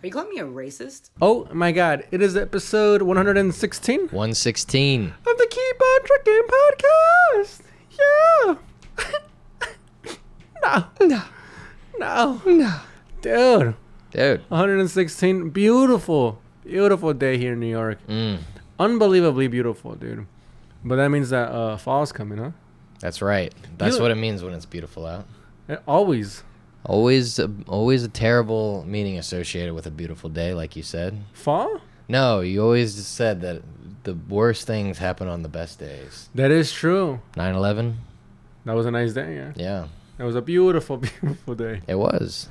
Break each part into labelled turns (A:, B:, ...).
A: Are you calling me a racist?
B: Oh my God! It is episode 116
C: 116.
B: of the Keep on Trucking podcast. Yeah. No, dude. 116. Beautiful day here in New York. Unbelievably beautiful, dude. But that means that fall's coming, huh?
C: That's right. That's what it means when it's beautiful out.
B: Always.
C: Always a terrible meaning associated with a beautiful day, like you said.
B: Fall?
C: No, you always just said that the worst things happen on the best days.
B: That is true.
C: 9/11?
B: That was a nice day, yeah.
C: Yeah.
B: It was a beautiful day.
C: It was.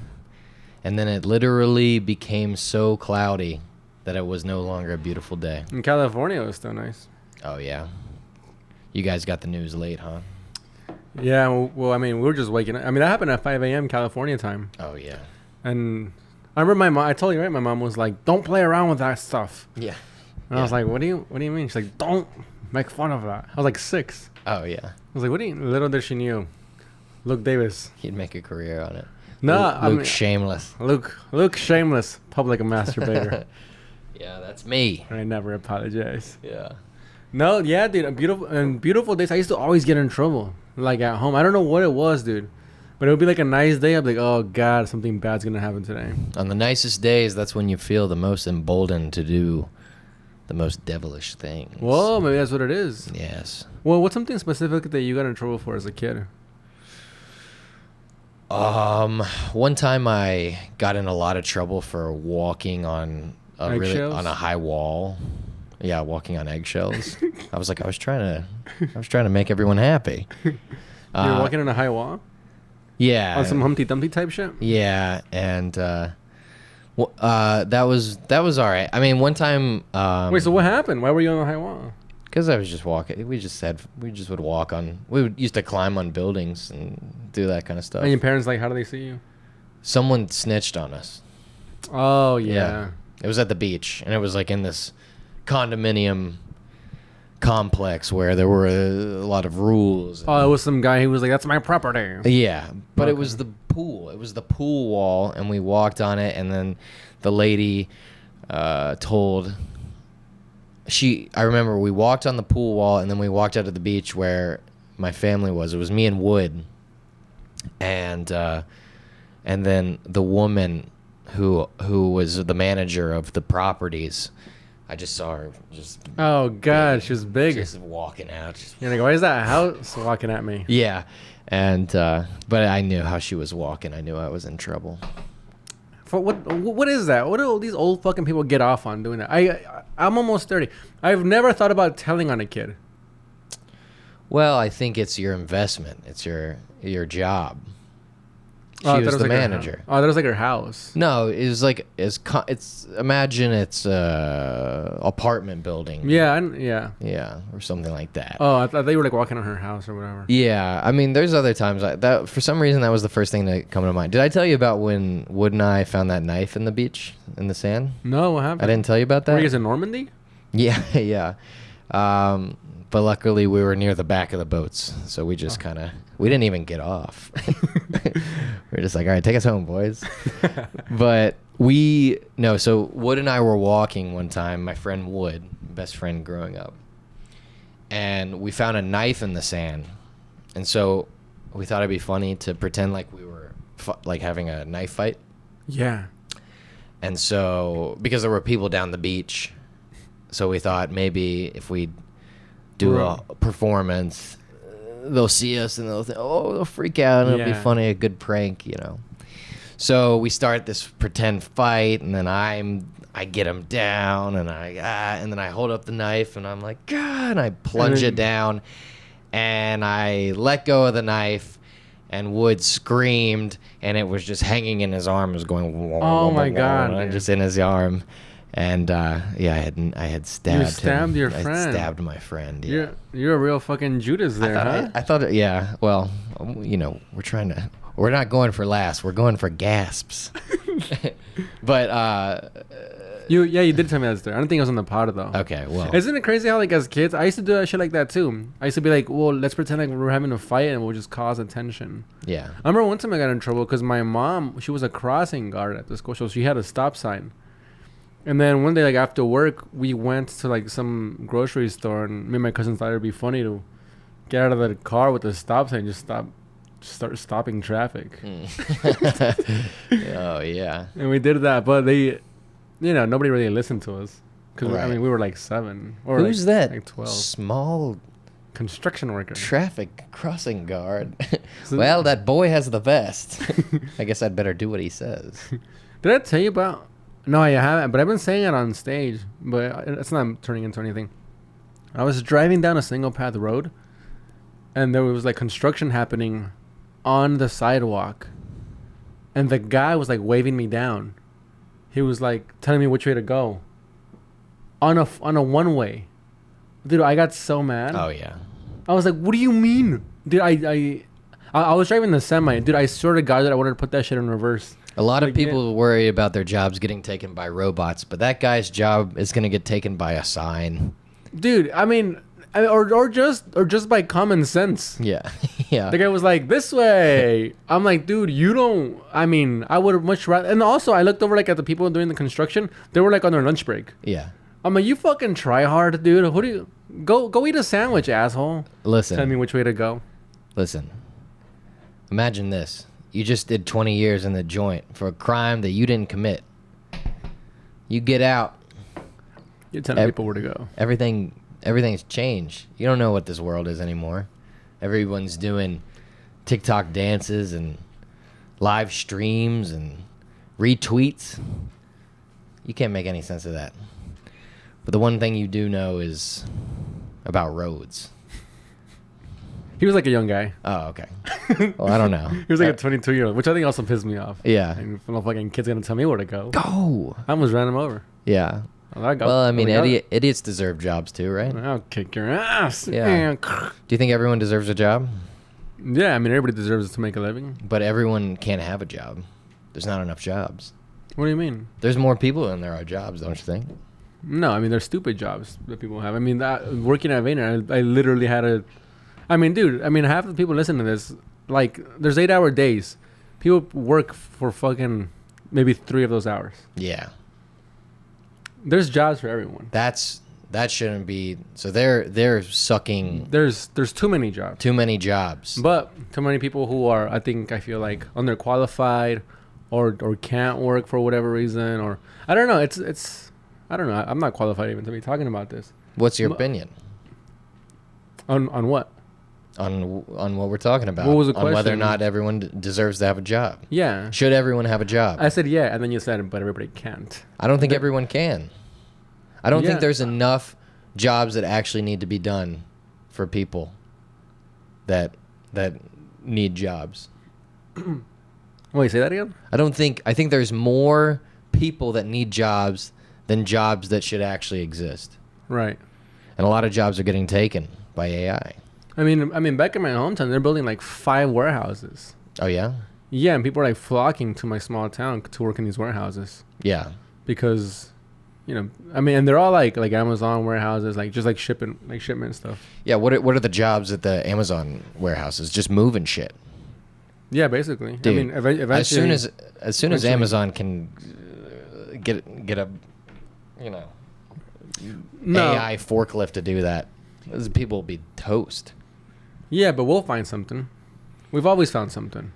C: And then it literally became so cloudy that it was no longer a beautiful day.
B: In California, it was still nice.
C: Oh, yeah. You guys got the news late, huh?
B: Yeah, well, I mean, we were just waking up. I mean, that happened at 5 a.m. California time.
C: Oh, yeah.
B: And I remember my mom, I told you, right? My mom was like, don't play around with that stuff.
C: Yeah.
B: And I was like, what do you mean? She's like, don't make fun of that. I was like 6.
C: Oh, yeah.
B: I was like, what do you, little did she knew. Luke Davis.
C: He'd make a career on it.
B: No,
C: Luke Shameless.
B: Luke Shameless, public masturbator.
C: Yeah, that's me.
B: I never apologize.
C: Yeah.
B: No, yeah, dude. Beautiful days. I used to always get in trouble, like at home. I don't know what it was, dude. But it would be like a nice day. I'd be like, oh, God, something bad's going to happen today.
C: On the nicest days, that's when you feel the most emboldened to do the most devilish things.
B: Whoa, maybe that's what it is.
C: Yes.
B: Well, what's something specific that you got in trouble for as a kid?
C: One time I got in a lot of trouble for walking on
B: Eggshells?
C: on a high wall. Yeah, walking on eggshells. I was trying to make everyone happy.
B: You were walking on a high wall?
C: Yeah.
B: On some Humpty Dumpty type shit?
C: Yeah, and that was all right. I mean, one time.
B: Wait, so what happened? Why were you on a high wall?
C: Because I was just walking. We just would walk on. Used to climb on buildings and do that kind of stuff.
B: And your parents, like, how do they see you?
C: Someone snitched on us.
B: Oh, yeah.
C: It was at the beach, and it was like in this condominium complex where there were a lot of rules.
B: Oh, it was some guy who was like, that's my property.
C: Yeah, but
B: Okay.
C: it was the pool. It was the pool wall, and we walked on it, and then the lady told... I remember we walked on the pool wall, and then we walked out to the beach where my family was. It was me and Wood, and then the woman who was the manager of the properties. I just saw her just.
B: Oh, God, she was big.
C: Just walking out.
B: You're like, why is that house walking at me?
C: Yeah, and but I knew how she was walking. I knew I was in trouble.
B: For what is that? What do all these old fucking people get off on doing that? I'm almost 30. I've never thought about telling on a kid.
C: Well, I think it's your investment. It's your job. She
B: I thought
C: was
B: it
C: the
B: like her
C: manager.
B: that was like her house.
C: No, it was like imagine it's a apartment building.
B: Yeah,
C: Yeah, or something like that.
B: Oh, I thought they were like walking on her house or whatever.
C: Yeah, I mean, there's other times that for some reason that was the first thing that come to mind. Did I tell you about when Wood and I found that knife in the beach in the sand?
B: No, what happened?
C: I didn't tell you about that.
B: Were you guys in Normandy?
C: Yeah, yeah. But luckily we were near the back of the boats, so we just we didn't even get off. We were just like, all right, take us home, boys. But so Wood and I were walking one time, my friend Wood, best friend growing up, and we found a knife in the sand. And so we thought it'd be funny to pretend like we were like having a knife fight.
B: Yeah.
C: And so, because there were people down the beach, so we thought maybe if we do a performance, they'll see us and they'll freak out and it'll be funny, a good prank, you know. So we start this pretend fight, and then I get him down, and and then I hold up the knife, and I'm like, God, and I plunge it down, and I let go of the knife, and Wood screamed, and it was just hanging in his arm. It was going,
B: oh my God,
C: just in his arm. And I had stabbed him.
B: You stabbed your friend.
C: I stabbed my friend. Yeah.
B: You're a real fucking Judas there,
C: I thought, yeah. Well, you know, we're not going for laughs. We're going for gasps. But
B: you did tell me that story. I don't think it was on the pod though.
C: Okay, well,
B: isn't it crazy how like as kids I used to do that shit like that too. I used to be like, well, let's pretend like we're having a fight and we'll just cause attention.
C: Yeah.
B: I remember one time I got in trouble because my mom, she was a crossing guard at the school, so she had a stop sign. And then one day, like after work, we went to like some grocery store, and me and my cousin thought it'd be funny to get out of the car with the stop sign, just start stopping traffic.
C: Oh yeah.
B: And we did that, but nobody really listened to us because
C: Right.
B: I mean we were like 7 or
C: Who's that?
B: Like 12.
C: Small
B: Construction worker.
C: traffic crossing guard.
B: So-
C: Well, that boy has the vest. I guess I'd better do what he says.
B: Did I tell you about? No, I haven't. But I've been saying it on stage. But it's not turning into anything. I was driving down a single path road, and there was like construction happening on the sidewalk, and the guy was like waving me down. He was like telling me which way to go. On a one way, dude. I got so mad.
C: Oh yeah.
B: I was like, "What do you mean, dude?" I was driving the semi, dude. I swear to God that I wanted to put that shit in reverse.
C: A lot of people worry about their jobs getting taken by robots, but that guy's job is going to get taken by a sign.
B: Dude, I mean, or just by common sense.
C: Yeah. Yeah.
B: The guy was like, "This way." I'm like, dude, you don't. I mean, I would have much rather. And also, I looked over like at the people doing the construction. They were like on their lunch break.
C: Yeah.
B: I'm like, you fucking try hard, dude. Who do you go eat a sandwich, asshole?
C: Listen.
B: Tell me which way to go.
C: Listen. Imagine this. You just did 20 years in the joint for a crime that you didn't commit. You get out.
B: You're telling people where to go.
C: Everything's changed. You don't know what this world is anymore. Everyone's doing TikTok dances and live streams and retweets. You can't make any sense of that. But the one thing you do know is about roads.
B: He was like a young guy.
C: Oh, okay. Well, I don't know.
B: He was like a 22-year-old, which I think also pissed me off.
C: Yeah.
B: And no fucking kid's gonna tell me where to go.
C: Go.
B: I almost ran him over.
C: Yeah.
B: Well,
C: I mean, idiots deserve jobs too, right?
B: I'll kick your ass.
C: Yeah. Do you think everyone deserves a job?
B: Yeah, I mean, everybody deserves to make a living.
C: But everyone can't have a job. There's not enough jobs.
B: What do you mean?
C: There's more people than there are jobs, don't you think?
B: No, I mean, there's stupid jobs that people have. I mean, working at Vayner, I literally had a... I mean, dude, half the people listening to this, like, there's 8-hour days. People work for fucking maybe 3 of those hours.
C: Yeah.
B: There's jobs for everyone.
C: That shouldn't be. So they're sucking.
B: There's too many jobs.
C: Too many jobs.
B: But too many people who are, I feel like underqualified or can't work for whatever reason, or I don't know. It's I don't know. I'm not qualified even to be talking about this.
C: What's your opinion?
B: On what?
C: On what we're talking about.
B: What was the
C: on whether or
B: question?
C: not everyone deserves to have a job.
B: Yeah.
C: Should everyone have a job?
B: I said yeah, and then you said, but everybody can't.
C: I don't think everyone can. I don't
B: Yeah.
C: think there's enough jobs that actually need to be done for people that need jobs.
B: Wait, say that again?
C: I think there's more people that need jobs than jobs that should actually exist.
B: Right.
C: And a lot of jobs are getting taken by AI.
B: I mean, back in my hometown, they're building like 5 warehouses.
C: Oh yeah?
B: Yeah, and people are like flocking to my small town to work in these warehouses
C: Yeah.
B: because, and they're all like Amazon warehouses, like just like shipment stuff.
C: Yeah, what are the jobs at the Amazon warehouses? Just moving shit.
B: Yeah, basically.
C: Dude,
B: I mean, eventually,
C: as soon as Amazon can get a
B: No.
C: AI forklift to do that, those people will be toast.
B: Yeah, but we'll find something. We've always found something.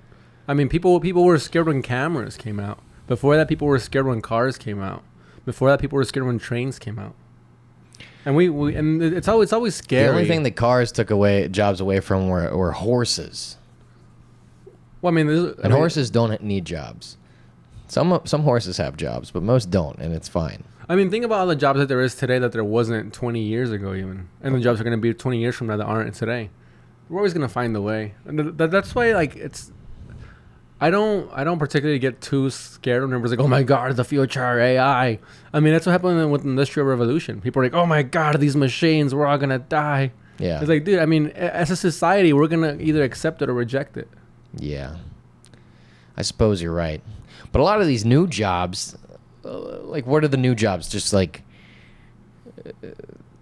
B: I mean, people were scared when cameras came out. Before that, people were scared when cars came out. Before that, people were scared when trains came out. And it's always scary.
C: The only thing that cars took jobs away from were horses.
B: Well, I mean,
C: horses don't need jobs. Some horses have jobs, but most don't, and it's fine.
B: I mean, think about all the jobs that there is today that there wasn't 20 years ago, even, and the jobs are going to be 20 years from now that aren't today. We're always going to find a way, and that's why, like, it's. I don't particularly get too scared when everyone's like, "Oh my God, the future AI." I mean, that's what happened with the Industrial Revolution. People are like, "Oh my God, these machines, we're all gonna die."
C: Yeah.
B: It's like, dude, I mean, as a society, we're gonna either accept it or reject it.
C: Yeah. I suppose you're right. But a lot of these new jobs, like, what are the new jobs? Just like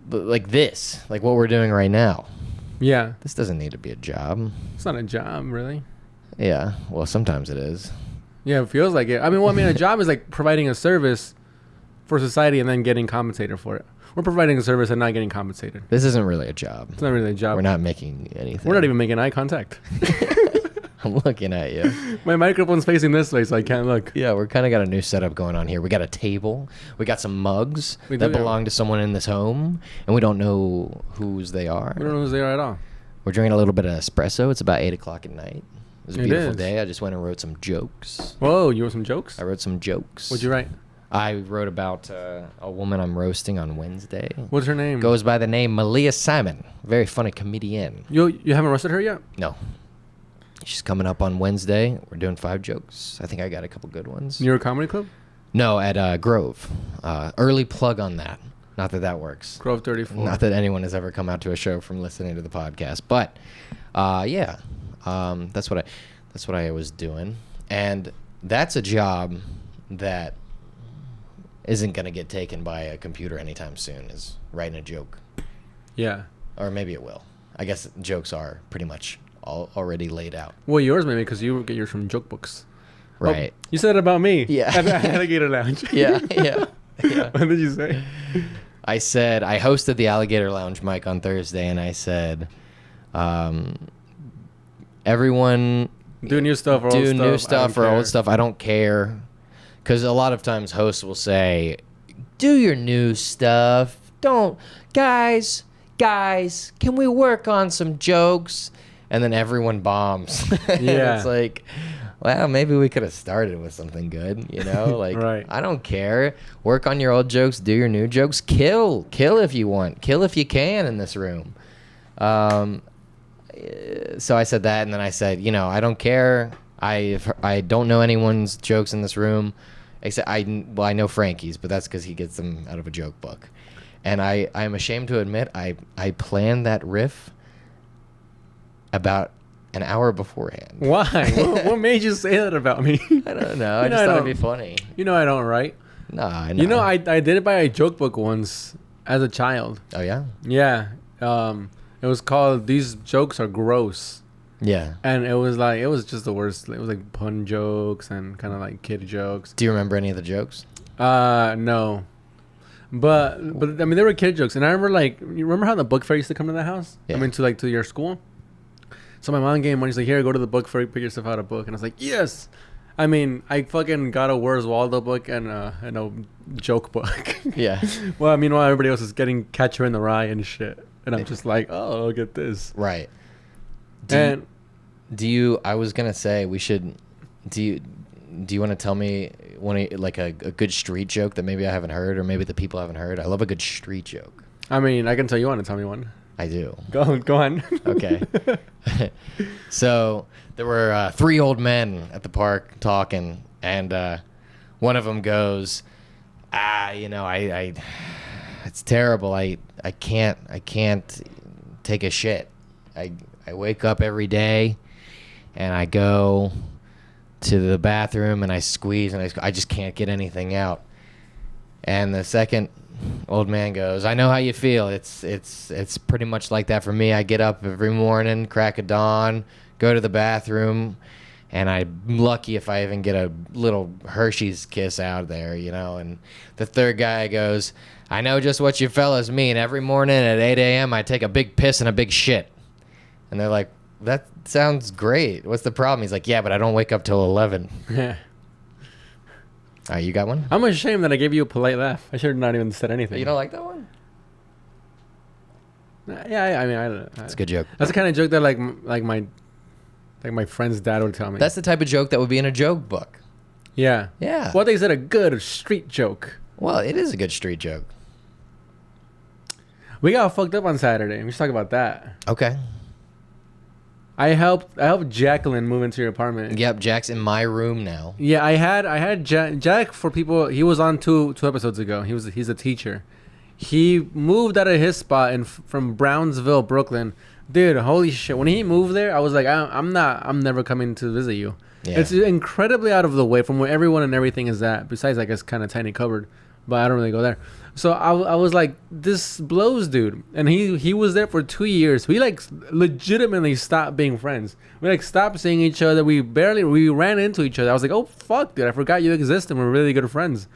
C: this, like what we're doing right now.
B: Yeah.
C: This doesn't need to be a job.
B: It's not a job, really.
C: Yeah. Well, sometimes it is.
B: Yeah, it feels like it. I mean, a job is like providing a service for society and then getting compensated for it. We're providing a service and not getting compensated.
C: This isn't really a job.
B: It's not really a job.
C: We're not making anything.
B: We're not even making eye contact.
C: I'm looking at you.
B: My microphone's facing this way, so I can't look.
C: Yeah, we're kind of got a new setup going on here. We got a table. We got some mugs that belong to someone in this home, and we don't know whose they are.
B: We don't know whose they are at all.
C: We're drinking a little bit of espresso. It's about 8 o'clock at night. It was a beautiful day. I just went and wrote some jokes.
B: Whoa, you wrote some jokes?
C: I wrote some jokes.
B: What'd you write?
C: I wrote about a woman I'm roasting on Wednesday.
B: What's her name?
C: Goes by the name Malia Simon. Very funny comedian.
B: You haven't roasted her yet?
C: No. She's coming up on Wednesday. We're doing 5 jokes. I think I got a couple good ones.
B: New York Comedy Club?
C: No, at Grove. Early plug on that. Not that that works.
B: Grove 34.
C: Not that anyone has ever come out to a show from listening to the podcast. But, yeah. That's what I was doing. And that's a job that isn't going to get taken by a computer anytime soon, is writing a joke.
B: Yeah.
C: Or maybe it will. I guess jokes are pretty much already laid out.
B: Well, yours maybe, because you get yours from joke books.
C: Right.
B: Oh, you said it about me.
C: Yeah.
B: At the Alligator Lounge.
C: Yeah.
B: What did you say?
C: I said, I hosted the Alligator Lounge mic on Thursday, and I said, everyone...
B: Do new stuff or old stuff.
C: Do new stuff or old stuff. I don't care. Because a lot of times hosts will say, do your new stuff. Don't... Guys, can we work on some jokes? And then everyone bombs.
B: Yeah.
C: It's like, well, maybe we could have started with something good, you know? Like,
B: right.
C: I don't care. Work on your old jokes. Do your new jokes. Kill if you want. Kill if you can in this room. So I said that, and then I said, I don't care. I don't know anyone's jokes in this room. Except I know Frankie's, but that's because he gets them out of a joke book. And I'm ashamed to admit I planned that riff about an hour beforehand.
B: Why? What made you say that about me?
C: I don't know. I just thought it'd be funny.
B: You know I don't write.
C: No, I know.
B: I did it by a joke book once as a child.
C: Oh, yeah?
B: Yeah. It was called These Jokes Are Gross.
C: Yeah.
B: And it was just the worst. It was like pun jokes and kind of like kid jokes.
C: Do you remember any of the jokes?
B: No. But I mean, they were kid jokes. And I remember you remember how the book fair used to come to the house?
C: Yeah.
B: I mean, to your school? So my mom gave money. She's like, here, go to the book fair, pick yourself out a book. And I was like, yes. I mean, I fucking got a Where's Waldo book and a joke book. Yeah. Well, meanwhile, everybody else is getting Catcher in the Rye and shit. And I'm just like, oh, look at this.
C: Right. I was going to say we should, do you want to tell me a good street joke that maybe I haven't heard or maybe the people haven't heard? I love a good street joke.
B: I mean, I can tell you want to tell me one.
C: I do.
B: Go on.
C: Okay. So there were 3 old men at the park talking, and one of them goes, it's terrible. I can't take a shit. I wake up every day, and I go to the bathroom, and I squeeze, and I just can't get anything out. And the second old man goes, I know how you feel. It's pretty much like that for me. I get up every morning, crack of dawn, go to the bathroom, and I'm lucky if I even get a little Hershey's kiss out there, And the third guy goes, I know just what you fellas mean. Every morning at 8 a.m. I take a big piss and a big shit. And they're like, that sounds great. What's the problem? He's like, yeah, but I don't wake up till 11. Yeah. All right, you got one?
B: I'm ashamed that I gave you a polite laugh. I should have not even said anything.
C: You don't like that one?
B: Yeah, I mean,
C: it's a good joke.
B: That's the kind of joke that my friend's dad would tell me.
C: That's the type of joke that would be in a joke book.
B: Yeah.
C: Yeah.
B: Well, they said a good street joke.
C: Well, it is a good street joke.
B: We got fucked up on Saturday. We should talk about that.
C: Okay.
B: I helped Jacqueline move into your apartment.
C: Yep, Jack's in my room now.
B: Yeah, I had Jack for people. He was on two episodes ago. He's a teacher. He moved out of his spot from Brownsville, Brooklyn. Dude, holy shit! When he moved there, I was like, I'm never coming to visit you. Yeah. It's incredibly out of the way from where everyone and everything is at. Besides, like, it's kind of tiny cupboard, but I don't really go there. So I was like, this blows, dude. And he was there for 2 years. We legitimately stopped being friends. We stopped seeing each other. We ran into each other. I was like, oh fuck, dude, I forgot you exist and we're really good friends.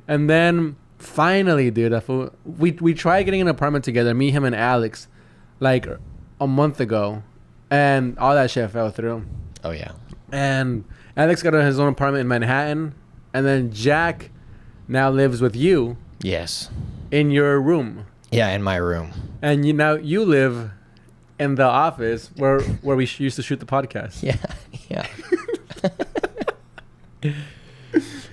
B: And then Finally, dude. We tried getting an apartment together, me, him, and Alex, like a month ago, and all that shit fell through.
C: Oh yeah.
B: And Alex got his own apartment in Manhattan, and then Jack now lives with you.
C: Yes.
B: In your room.
C: Yeah, in my room.
B: And you live in the office where we used to shoot the podcast.
C: Yeah.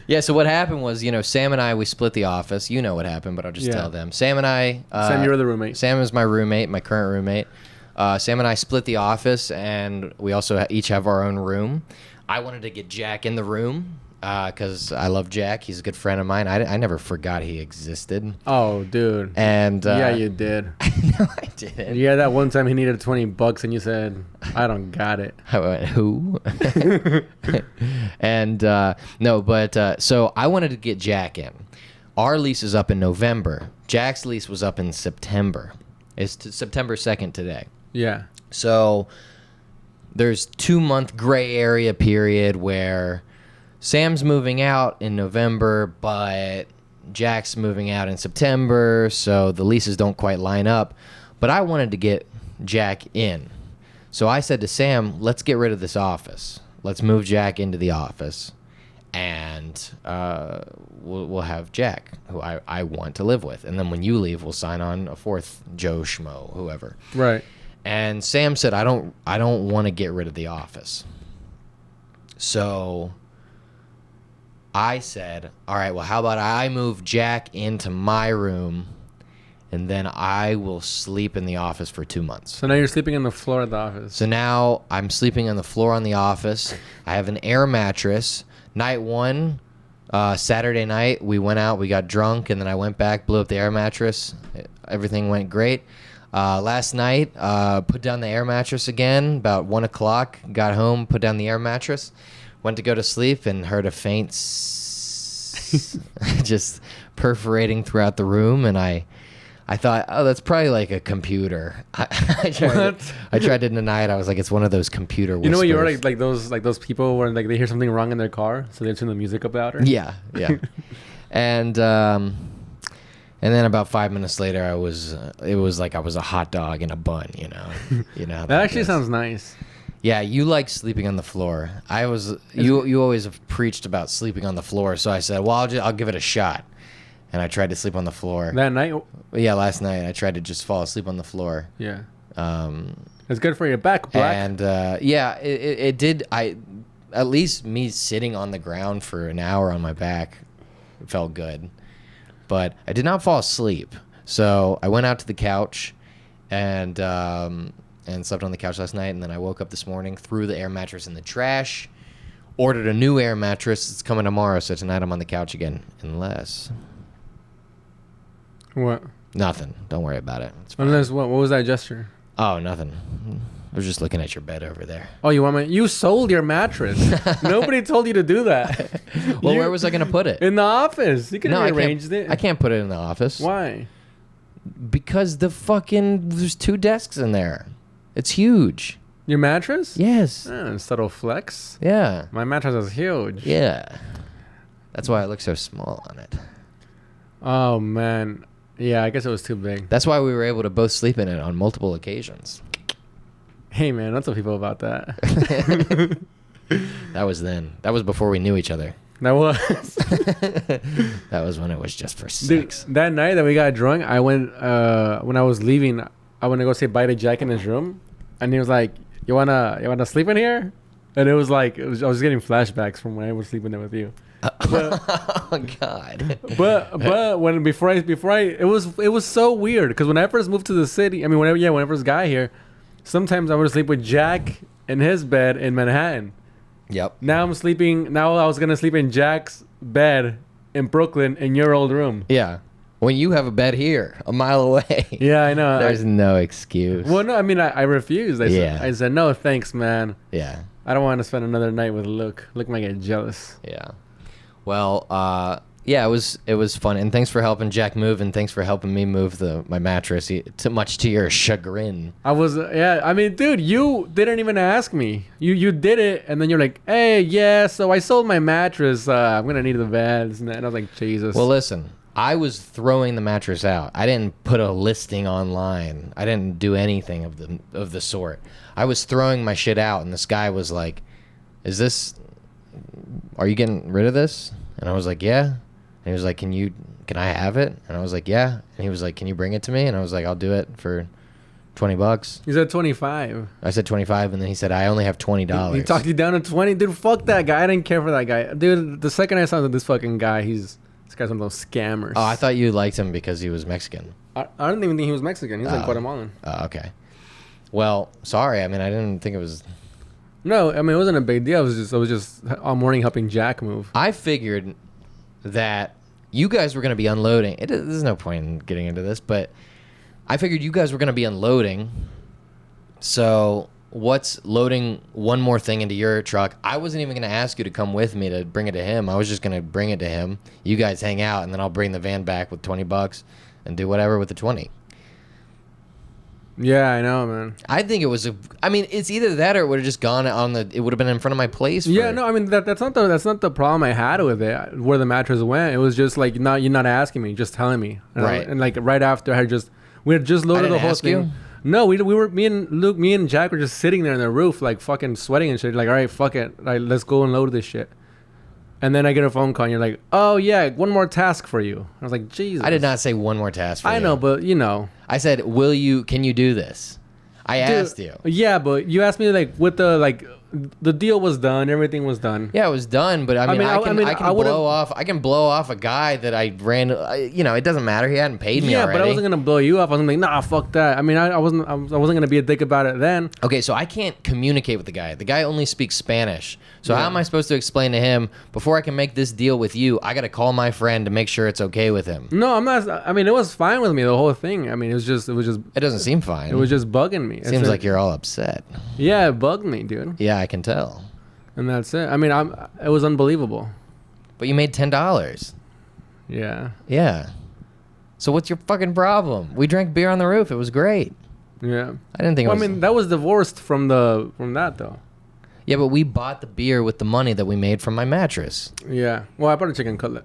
C: Yeah, so what happened was, Sam and I, we split the office. You know what happened, but I'll just tell them. Sam and I...
B: Sam, you're the roommate.
C: Sam is my roommate, my current roommate. Sam and I split the office, and we also each have our own room. I wanted to get Jack in the room because I love Jack. He's a good friend of mine. I never forgot he existed.
B: Oh, dude.
C: And
B: yeah, you did.
C: No, I didn't.
B: Yeah, that one time he needed $20 and you said, I don't got it.
C: I went, who? And so I wanted to get Jack in. Our lease is up in November. Jack's lease was up in September. It's September 2nd today.
B: Yeah.
C: So there's 2-month gray area period where Sam's moving out in November, but Jack's moving out in September, so the leases don't quite line up. But I wanted to get Jack in. So I said to Sam, let's get rid of this office. Let's move Jack into the office, and we'll have Jack, who I want to live with. And then when you leave, we'll sign on a fourth Joe Schmo, whoever.
B: Right.
C: And Sam said, I don't want to get rid of the office. So I said, all right, well, how about I move Jack into my room, and then I will sleep in the office for 2 months.
B: So now you're sleeping on the floor of the office.
C: So now I'm sleeping on the floor on the office. I have an air mattress. Night one, Saturday night, we went out, we got drunk, and then I went back, blew up the air mattress. Everything went great. Last night, put down the air mattress again, about 1 o'clock, got home, put down the air mattress, went to go to sleep, and heard a faint just perforating throughout the room, and I thought, oh, that's probably like a computer. I tried to deny it. I was like, it's one of those computer whispers.
B: You know what you're like those people where like they hear something wrong in their car, so they turn the music up louder?
C: Yeah. And then about 5 minutes later, it was like I was a hot dog in a bun, you know how
B: that actually sounds nice.
C: Yeah, you like sleeping on the floor. You always have preached about sleeping on the floor, so I said, well, I'll give it a shot. And I tried to sleep on the floor.
B: That night?
C: Yeah, last night I tried to just fall asleep on the floor.
B: Yeah. It's good for your back, Black.
C: And it did. At least me sitting on the ground for an hour on my back felt good. But I did not fall asleep. So I went out to the couch and slept on the couch last night. And then I woke up this morning, threw the air mattress in the trash, ordered a new air mattress. It's coming tomorrow. So tonight I'm on the couch again. Unless...
B: What?
C: Nothing. Don't worry about it.
B: Unless what? What was that gesture?
C: Oh, nothing. I was just looking at your bed over there.
B: Oh, you sold your mattress. Nobody told you to do that.
C: Well, where was I going to put it?
B: In the office. You could have arranged it.
C: I can't put it in the office.
B: Why?
C: Because there's 2 desks in there. It's huge.
B: Your mattress?
C: Yes.
B: Subtle flex.
C: Yeah.
B: My mattress is huge.
C: Yeah. That's why it looks so small on it.
B: Oh, man. Yeah, I guess it was too big.
C: That's why we were able to both sleep in it on multiple occasions.
B: Hey, man, don't tell people about that.
C: That was then. That was before we knew each other.
B: That was.
C: That was when it was just for sex.
B: Dude, that night that we got drunk, I went, when I was leaving, I went to go say bye to Jack in his room. And he was like, you wanna sleep in here? And it was like, I was getting flashbacks from when I was sleeping there with you.
C: Oh God!
B: But when before I it was so weird because when I first moved to the city, I mean when I first got here, sometimes I would sleep with Jack in his bed in Manhattan.
C: Yep.
B: Now I was gonna sleep in Jack's bed in Brooklyn in your old room.
C: Yeah. When you have a bed here, a mile away.
B: Yeah, I know.
C: There's no excuse.
B: Well, no, I mean I refused. I said no, thanks, man.
C: Yeah.
B: I don't want to spend another night with Luke. Luke might get jealous.
C: Yeah. Well, yeah, it was fun, and thanks for helping Jack move, and thanks for helping me move my mattress. Much to your chagrin.
B: I mean, dude, you didn't even ask me. You did it, and then you're like, hey, yeah, so I sold my mattress. I'm gonna need the beds, and I was like, Jesus.
C: Well, listen, I was throwing the mattress out. I didn't put a listing online. I didn't do anything of the sort. I was throwing my shit out, and this guy was like, are you getting rid of this? And I was like, yeah. And he was like, can I have it? And I was like, yeah. And he was like, can you bring it to me? And I was like, I'll do it for $20.
B: He said 25.
C: I said 25, and then he said, I only have $20.
B: He talked you down to 20. Dude, fuck that guy. I didn't care for that guy. Dude, the second I saw this fucking guy, this guy's one of those scammers.
C: Oh, I thought you liked him because he was Mexican.
B: I don't even think he was Mexican. He was like Guatemalan.
C: Oh, okay. Well, sorry. I mean, I didn't think it was...
B: No, I mean, it wasn't a big deal. I was just all morning helping Jack move.
C: I figured that you guys were going to be unloading. There's no point in getting into this, but I figured you guys were going to be unloading. So what's loading one more thing into your truck? I wasn't even going to ask you to come with me to bring it to him. I was just going to bring it to him. You guys hang out, and then I'll bring the van back with $20 and do whatever with the 20.
B: Yeah, I know, man.
C: I think it was it's either that or it would have just gone it would have been in front of my place.
B: Yeah, no, I mean that's not the problem I had with it. Where the mattress went, it was just like you're not asking me, just telling me.
C: Right.
B: And like right after we had just loaded the whole thing. You? No, we were me and Jack were just sitting there on the roof like fucking sweating and shit. Like, all right, fuck it, like let's go and load this shit. And then I get a phone call and you're like, oh yeah, one more task for you. I was like, Jesus.
C: I did not say one more task for you.
B: I know, but you know.
C: I said, can you do this? I asked you.
B: Yeah, but you asked me like with the deal was done, everything was done.
C: Yeah, it was done, but I can blow off a guy that I ran. It doesn't matter. He hadn't paid me already.
B: Yeah, but I wasn't gonna blow you off. I was like, nah, fuck that. I mean, I wasn't gonna be a dick about it then.
C: Okay, so I can't communicate with the guy. The guy only speaks Spanish. So how am I supposed to explain to him before I can make this deal with you? I gotta call my friend to make sure it's okay with him.
B: No, I'm not. I mean, it was fine with me, the whole thing. I mean, it was just.
C: It doesn't seem fine.
B: It was just bugging me.
C: Seems like you're all upset.
B: Yeah, it bugged me, dude.
C: Yeah, I can tell.
B: And that's it. I mean, it was unbelievable.
C: But you made $10.
B: Yeah.
C: Yeah. So what's your fucking problem? We drank beer on the roof. It was great.
B: Yeah.
C: I didn't think.
B: I mean, that was divorced from that though.
C: Yeah, but we bought the beer with the money that we made from my mattress.
B: Yeah. Well, I bought a chicken cutlet.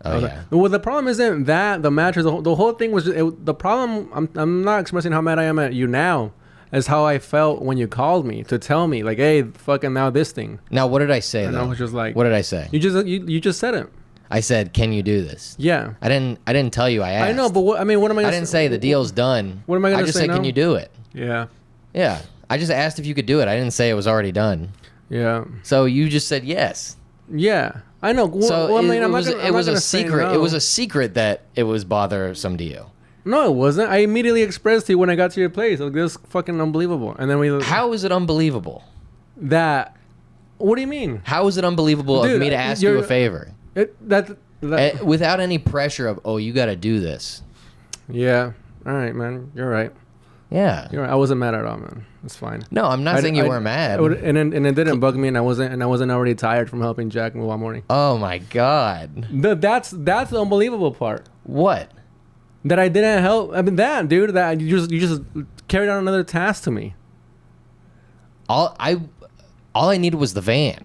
C: Oh yeah.
B: Well, the problem isn't that the mattress. The whole thing was the problem. I'm not expressing how mad I am at you now. Is how I felt when you called me to tell me like, hey, fucking now this thing.
C: Now what did I say?
B: And
C: though?
B: I was just like,
C: what did I say?
B: You just said it.
C: I said, can you do this?
B: Yeah.
C: I didn't tell you. I asked.
B: I know, but what am I gonna?
C: I didn't say the deal's done.
B: What am I gonna say?
C: I just said,
B: now?
C: Can you do it?
B: Yeah.
C: Yeah. I just asked if you could do it. I didn't say it was already done.
B: Yeah.
C: So you just said yes.
B: Yeah. I know.
C: So
B: it
C: was a secret. No. It was a secret that it was bothersome to you.
B: No, it wasn't. I immediately expressed to you when I got to your place. Like, this is fucking unbelievable. And then
C: How is it unbelievable?
B: What do you mean?
C: How is it unbelievable of me to ask you a favor? Without any pressure of, you got to do this.
B: Yeah. All right, man. You're right.
C: Yeah.
B: You're right. I wasn't mad at all, man. It's fine.
C: No, I'm not saying you weren't mad.
B: And it didn't bug me, and I wasn't already tired from helping Jack move all morning.
C: Oh my God.
B: That's the unbelievable part.
C: What?
B: That I didn't help. I mean, dude, that you just carried on another task to me.
C: All I needed was the van.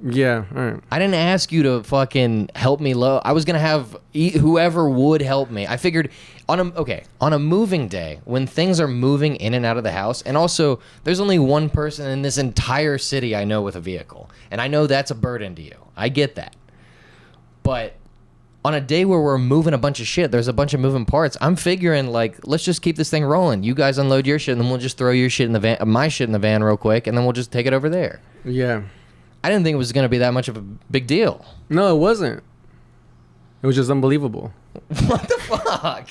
B: Yeah, all right.
C: I didn't ask you to fucking help me load. I was gonna have whoever would help me. I figured on a moving day when things are moving in and out of the house, and also there's only one person in this entire city I know with a vehicle, and I know that's a burden to you. I get that, but on a day where we're moving a bunch of shit, there's a bunch of moving parts. I'm figuring like, let's just keep this thing rolling. You guys unload your shit, and then we'll just throw your shit in the van, my shit in the van real quick, and then we'll just take it over there.
B: Yeah.
C: I didn't think it was going to be that much of a big deal.
B: No, it wasn't. It was just unbelievable.
C: What the fuck?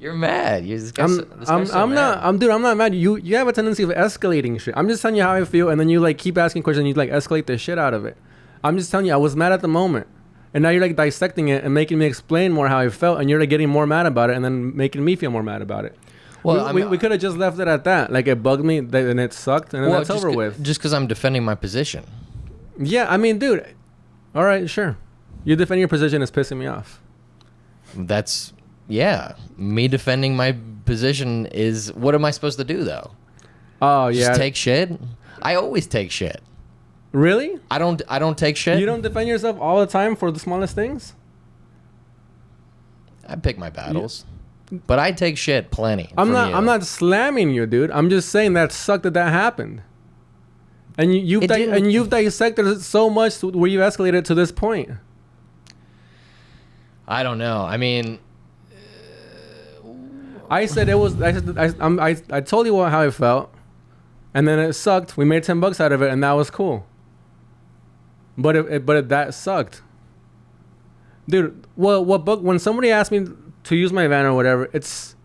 C: You're mad.
B: I'm not mad. You have a tendency of escalating shit. I'm just telling you how I feel, and then you like keep asking questions, and you like escalate the shit out of it. I'm just telling you, I was mad at the moment. And now you're like dissecting it and making me explain more how I felt, and you're like getting more mad about it, and then making me feel more mad about it. Well, we could have just left it at that. Like, it bugged me, and it sucked, and then that's over with.
C: Just because I'm defending my position.
B: Yeah, I mean, dude. All right, sure. You defending your position is pissing me off.
C: Me defending my position is, what am I supposed to do, though?
B: Oh, yeah.
C: Just take shit? I always take shit.
B: Really?
C: I don't take shit.
B: You don't defend yourself all the time for the smallest things?
C: I pick my battles. But I take shit plenty.
B: I'm not slamming you, dude. I'm just saying that sucked that happened. And you've dissected it so much where you escalated it to this point.
C: I don't know. I mean,
B: I said it was. I told you how I felt, and then it sucked. We made $10 out of it, and that was cool. But that sucked, dude. What book? When somebody asks me to use my van or whatever, it's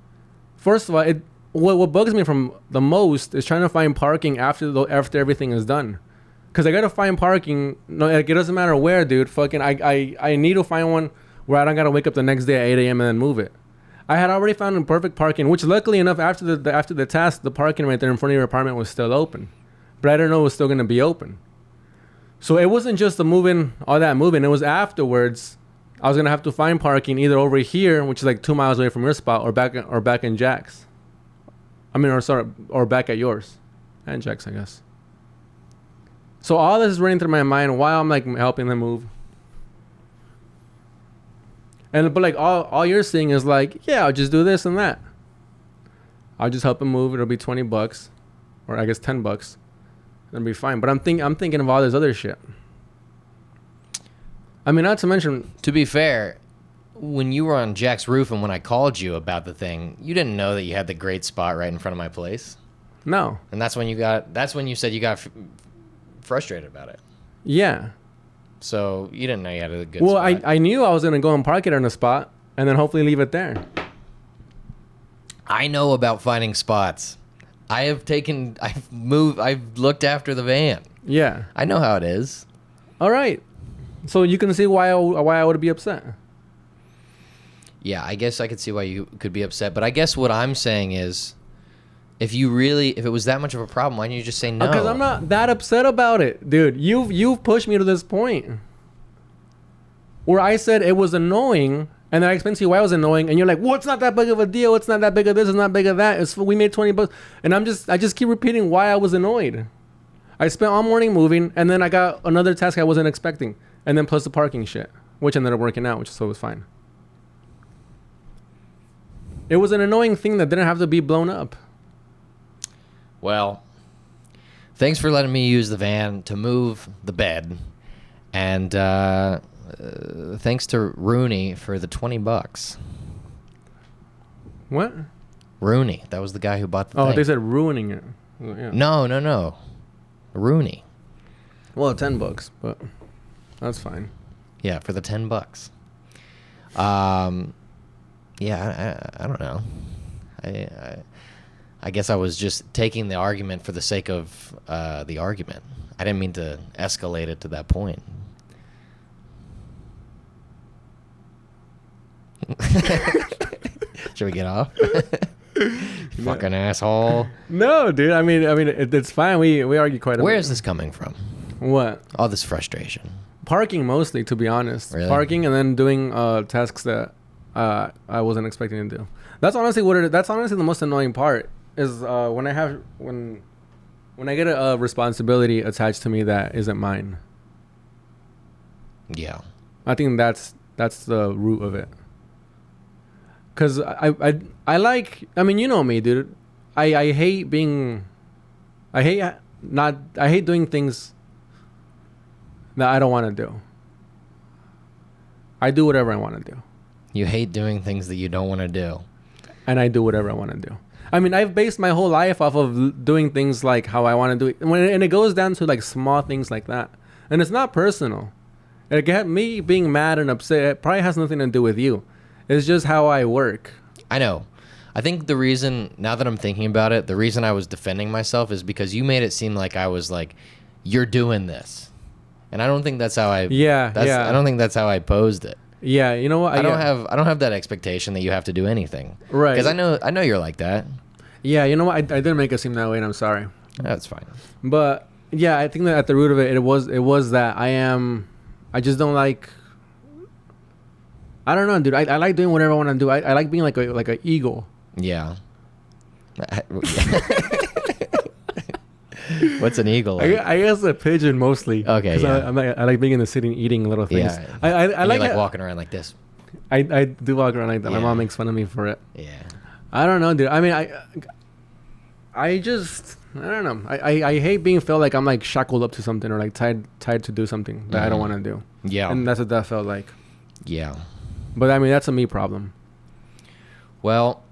B: first of all, what bugs me from the most is trying to find parking after everything is done, because I gotta find parking. No, like, it doesn't matter where, dude. Fucking, I need to find one where I don't gotta wake up the next day at 8 a.m. and then move it. I had already found a perfect parking, which luckily enough, after the task, the parking right there in front of your apartment was still open, but I didn't know it was still gonna be open. So it wasn't just all that moving. It was afterwards. I was gonna have to find parking either over here, which is like 2 miles away from your spot, or back in Jack's. Or back at yours, and Jack's, I guess. So all this is running through my mind while I'm like helping them move. But like all you're seeing is like, yeah, I'll just do this and that. I'll just help him move. It'll be $20, or I guess $10. It'll be fine. But I'm thinking of all this other shit. I mean, not to mention.
C: To be fair, when you were on Jack's roof and when I called you about the thing, you didn't know that you had the great spot right in front of my place.
B: No.
C: And that's when you said you got frustrated about it.
B: Yeah.
C: So you didn't know you had a good spot.
B: Well, I knew I was going to go and park it on a spot and then hopefully leave it there.
C: I know about finding spots. I've looked after the van.
B: Yeah.
C: I know how it is.
B: All right. So you can see why I would be upset.
C: Yeah, I guess I could see why you could be upset. But I guess what I'm saying is, if it was that much of a problem, why didn't you just say no?
B: Because I'm not that upset about it, dude. You've pushed me to this point where I said it was annoying, and then I explained to you why it was annoying, and you're like, "Well, it's not that big of a deal. It's not that big of this. It's not big of that. We made $20," and I just keep repeating why I was annoyed. I spent all morning moving, and then I got another task I wasn't expecting, and then plus the parking shit, which ended up working out, so it was fine. It was an annoying thing that didn't have to be blown up.
C: Well, thanks for letting me use the van to move the bed, and thanks to Rooney for the $20.
B: What?
C: Rooney, that was the guy who bought the thing.
B: Oh, they said ruining it. Well, yeah.
C: No. Rooney.
B: Well, $10, but that's fine.
C: Yeah, for the $10. Yeah, I don't know. I guess I was just taking the argument for the sake of the argument. I didn't mean to escalate it to that point. Should we get off? Fucking asshole.
B: No, dude. I mean, it's fine. We argue quite a bit.
C: Where is this coming from?
B: What?
C: All this frustration.
B: Parking mostly, to be honest.
C: Really?
B: Parking and then doing tasks that I wasn't expecting to do. That's honestly that's honestly the most annoying part is when I get a responsibility attached to me that isn't mine.
C: Yeah.
B: I think that's the root of it. Cause I like, I mean, you know me, dude. I hate doing things that I don't want to do. I do whatever I want to do.
C: You hate doing things that you don't want to do.
B: And I do whatever I want to do. I mean, I've based my whole life off of doing things like how I want to do it. And it goes down to like small things like that. And it's not personal. Me being mad and upset, it probably has nothing to do with you. It's just how I work.
C: I know. I think the reason, now that I'm thinking about it, the reason I was defending myself is because you made it seem like I was like, you're doing this. And I don't think that's how I...
B: Yeah.
C: I don't think that's how I posed it.
B: Yeah, you know what?
C: I don't have that expectation that you have to do anything.
B: Right.
C: Because I know you're like that.
B: Yeah, you know what? I didn't make it seem that way, and I'm sorry.
C: That's fine.
B: But yeah, I think that at the root of it, it was that I just don't like. I don't know, dude. I like doing whatever I want to do. I like being like a eagle.
C: Yeah. What's an eagle like?
B: I guess a pigeon mostly.
C: Okay. Yeah.
B: I like being in the city and eating little things.
C: Yeah.
B: I like
C: walking around like this.
B: I do walk around like that. My mom makes fun of me for it.
C: Yeah.
B: I don't know, dude. I mean, I don't know. I hate being felt like I'm like shackled up to something or like tied to do something that I don't want to do.
C: Yeah.
B: And that's what that felt like.
C: Yeah.
B: But I mean, that's a me problem.
C: Well,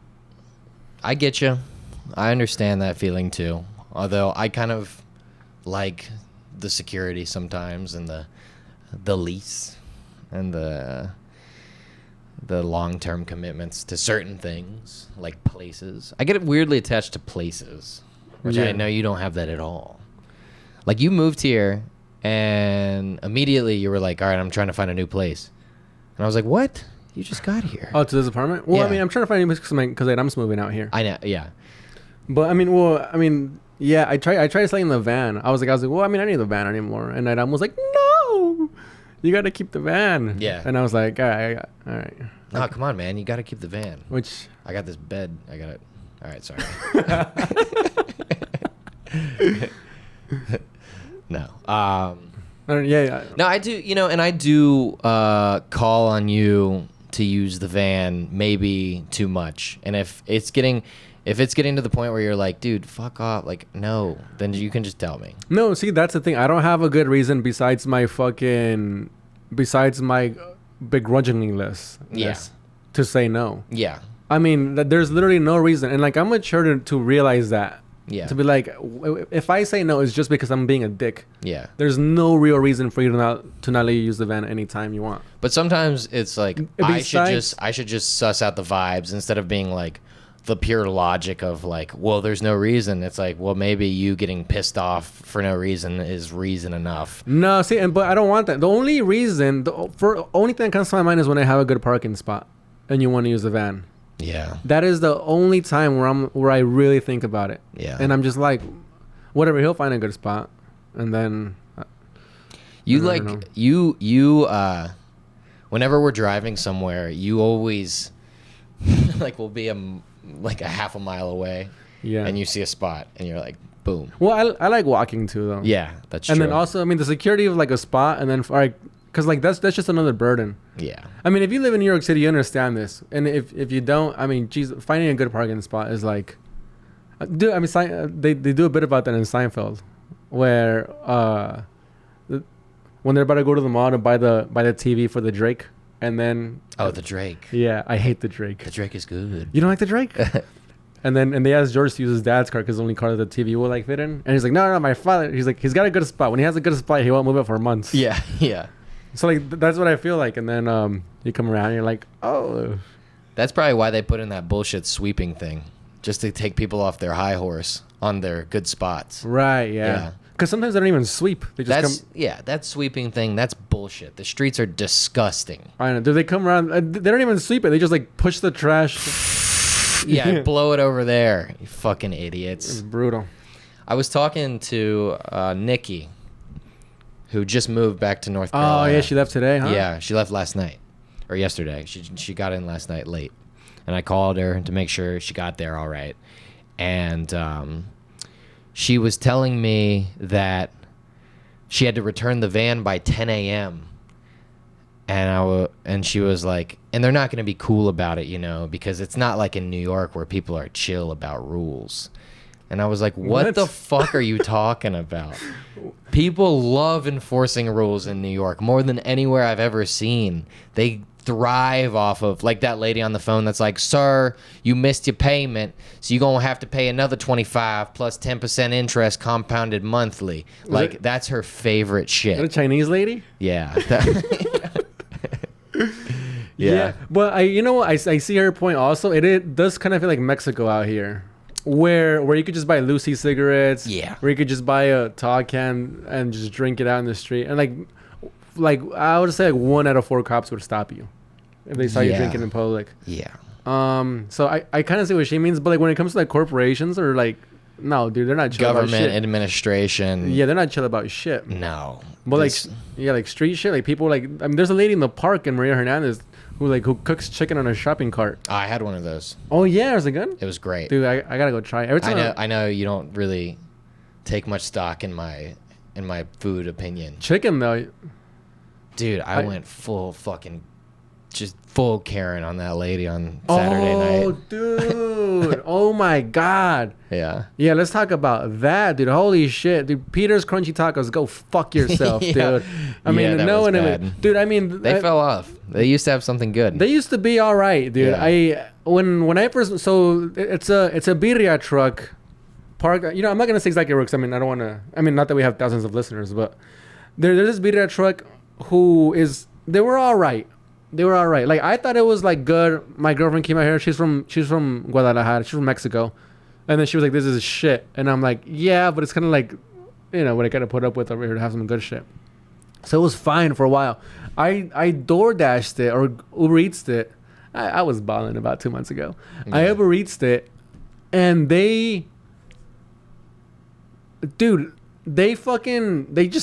C: I get you. I understand that feeling too. Although I kind of like the security sometimes and the lease and the long-term commitments to certain things like places. I get weirdly attached to places, which I know you don't have that at all. Like you moved here and immediately you were like, all right, I'm trying to find a new place. And I was like, what? You just got here.
B: Oh, to this apartment? Well, I mean, I'm trying to find a new place because I'm just moving out here.
C: I know, yeah.
B: But I mean, yeah, I tried selling the van. I was like, well, I mean, I need the van anymore. And Adam was like, no, you got to keep the van. Yeah. And I was like, all right.
C: No, come on, man. You got to keep the van.
B: Which
C: I got this bed. I got it. All right, sorry. No.
B: Yeah.
C: No, I do. And I do call on you to use the van maybe too much. And if it's getting to the point where you're like, dude, fuck off, like, no, then you can just tell me.
B: No, see, that's the thing. I don't have a good reason besides my begrudgingness.
C: Yes.
B: To say no.
C: Yeah.
B: I mean, there's literally no reason. And like, I'm mature to realize that.
C: Yeah.
B: To be like, if I say no, it's just because I'm being a dick.
C: Yeah.
B: There's no real reason for you to not let you use the van anytime you want.
C: But sometimes it's like, I should just suss out the vibes instead of being like, the pure logic of like, well, there's no reason. It's like, well, maybe you getting pissed off for no reason is reason enough.
B: No, see, but I don't want that. The only reason, only thing that comes to my mind is when I have a good parking spot and you want to use the van.
C: Yeah.
B: That is the only time where I really think about it.
C: Yeah.
B: And I'm just like, whatever, he'll find a good spot, and then.
C: Whenever we're driving somewhere, you always, like, we'll be like a half a mile away, and you see a spot and you're like, boom.
B: Well, I like walking too, though.
C: Yeah, that's true.
B: And then also, I mean, the security of like a spot, and then because like that's just another burden.
C: Yeah. I
B: mean, if you live in New York City, you understand this, and if you don't, I mean, geez, finding a good parking spot is like, dude. I mean, they do a bit about that in Seinfeld, where when they're about to go to the mall to buy the TV for the Drake. And then
C: the Drake.
B: Yeah, I hate the Drake.
C: The Drake is good.
B: You don't like the Drake? and they asked George to use his dad's car because the only car that the TV will like fit in. And he's like, no, my father. He's like, he's got a good spot. When he has a good spot, he won't move it for months.
C: Yeah, yeah.
B: So like that's what I feel like. And then you come around and you're like, oh.
C: That's probably why they put in that bullshit sweeping thing, just to take people off their high horse on their good spots.
B: Right. Yeah. Because sometimes they don't even sweep. They just
C: that sweeping thing, that's bullshit. The streets are disgusting.
B: I know. Do they come around? They don't even sweep it. They just like push the trash.
C: Yeah, blow it over there. You fucking idiots.
B: It's brutal.
C: I was talking to Nikki, who just moved back to North Carolina.
B: Oh, yeah, she left today, huh?
C: Yeah, she left last night. Or yesterday. She got in last night late. And I called her to make sure she got there all right. And she was telling me that she had to return the van by 10 a.m. And she was like, and they're not going to be cool about it, because it's not like in New York where people are chill about rules. And I was like, what the fuck are you talking about? People love enforcing rules in New York more than anywhere I've ever seen. They thrive off of, like that lady on the phone that's like, sir, you missed your payment, so you're going to have to pay another 25 plus 10% interest compounded monthly. Like, that's her favorite shit.
B: Is that a Chinese lady?
C: Yeah.
B: Yeah. But you know what? I see her point also. It does kind of feel like Mexico out here. Where you could just buy Lucy cigarettes.
C: Yeah.
B: Where you could just buy a Tog can and just drink it out in the street. And like I would say like 1 out of 4 cops would stop you if they saw you drinking in public.
C: Yeah.
B: So I kind of see what she means, but like when it comes to like corporations or like, no, dude, they're not chill about shit.
C: Government administration.
B: Yeah, they're not chill about shit.
C: No.
B: But like street shit, like people like, I mean, there's a lady in the park in Maria Hernandez who cooks chicken on a shopping cart.
C: I had one of those.
B: Oh yeah, was it good?
C: It was great.
B: Dude, I gotta go try it. Every time
C: I know you don't really take much stock in my food opinion.
B: Chicken though.
C: Dude, I went full fucking just full Karen on that lady on Saturday night.
B: Oh, dude. Oh, my God.
C: Yeah.
B: Yeah, let's talk about that, dude. Holy shit. Dude, Peter's Crunchy Tacos, go fuck yourself, dude. I mean,
C: that was bad.
B: Dude, I mean...
C: They fell off. They used to have something good.
B: They used to be all right, dude.
C: Yeah.
B: When I first... So, it's a birria truck park. You know, I'm not going to say exactly where, because, I mean, I don't want to... I mean, not that we have thousands of listeners, but there's this birria truck who is... They were all right. Like, I thought it was like good. My girlfriend came out here. She's from Guadalajara. She's from Mexico. And then she was like, this is shit. And I'm like, yeah, but it's kind of like, you know, what I got to put up with over here to have some good shit. So it was fine for a while. I DoorDashed it or Uber Eats it. I was balling about 2 months ago. Yeah. I Uber Eats it. And they just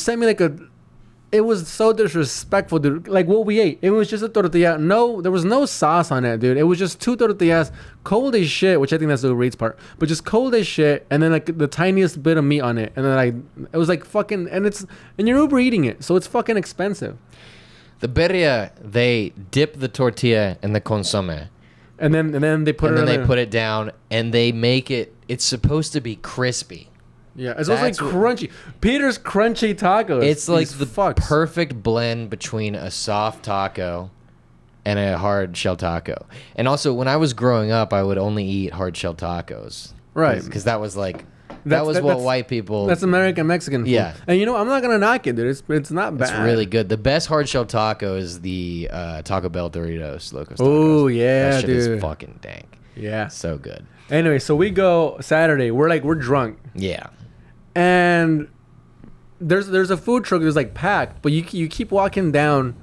B: sent me like it was so disrespectful, dude. Like what we ate. It was just a tortilla. No, there was no sauce on it, dude. It was just 2 tortillas, cold as shit, which I think that's the Uber Eats part. But just cold as shit, and then like the tiniest bit of meat on it. And then it was like fucking, and you're Uber eating it, so it's fucking expensive.
C: The birria, they dip the tortilla in the consomme.
B: And then they put
C: it down, and they make it, it's supposed to be crispy.
B: Yeah, it's also like crunchy. Peter's Crunchy Tacos.
C: It's like the perfect blend between a soft taco and a hard shell taco. And also, when I was growing up, I would only eat hard shell tacos. Right. Because that was like... That was what white people...
B: That's American Mexican food. Yeah. And you know, I'm not going to knock it, dude. It's not bad.
C: It's really good. The best hard shell taco is the Taco Bell Doritos Locos Tacos.
B: Oh, yeah,
C: that shit
B: dude.
C: is fucking dank.
B: Yeah.
C: So good.
B: Anyway, so we go Saturday. We're drunk.
C: Yeah.
B: And there's a food truck that's like packed, but you keep walking down,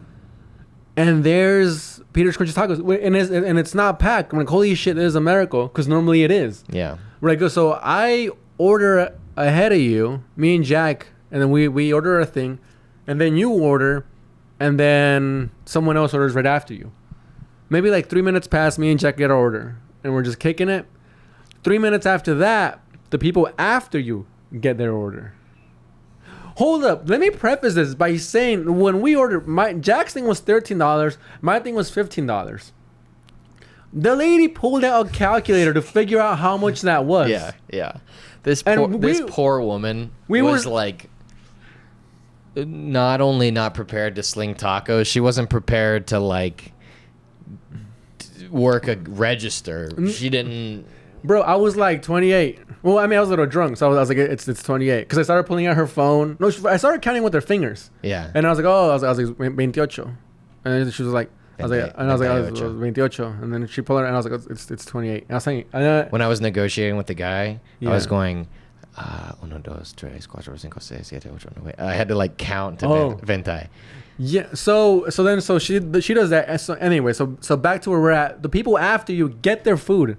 B: and there's Peter's Crunchy Tacos, and it's not packed. I'm like, holy shit, this is a miracle, because normally it is.
C: Yeah.
B: Right. So I order ahead of you, me and Jack, and then we order a thing, and then you order, and then someone else orders right after you. Maybe like 3 minutes pass, me and Jack get our order, and we're just kicking it. 3 minutes after that, the people after you get their order. Hold up, let me preface this by saying when we ordered, Jack's thing was $13, my thing was $15. The lady pulled out a calculator to figure out how much that was.
C: Yeah. This poor woman was like not only not prepared to sling tacos, she wasn't prepared to like work a register. She didn't.
B: Bro, I was like 28. Well, I mean, I was a little drunk, so I was like, it's 28. Because I started pulling out her phone. No, I started counting with her fingers.
C: Yeah.
B: And I was like, I was like 28. And she was like, I was 28. And then she pulled it, and I was like, it's 28. And I was saying,
C: when I was negotiating with the guy, I was going, 1, 2, 3, 4, 5, 6, 7, 8, 9. I had to like count to ventai.
B: Yeah. So she does that. And so anyway, so back to where we're at. The people after you get their food.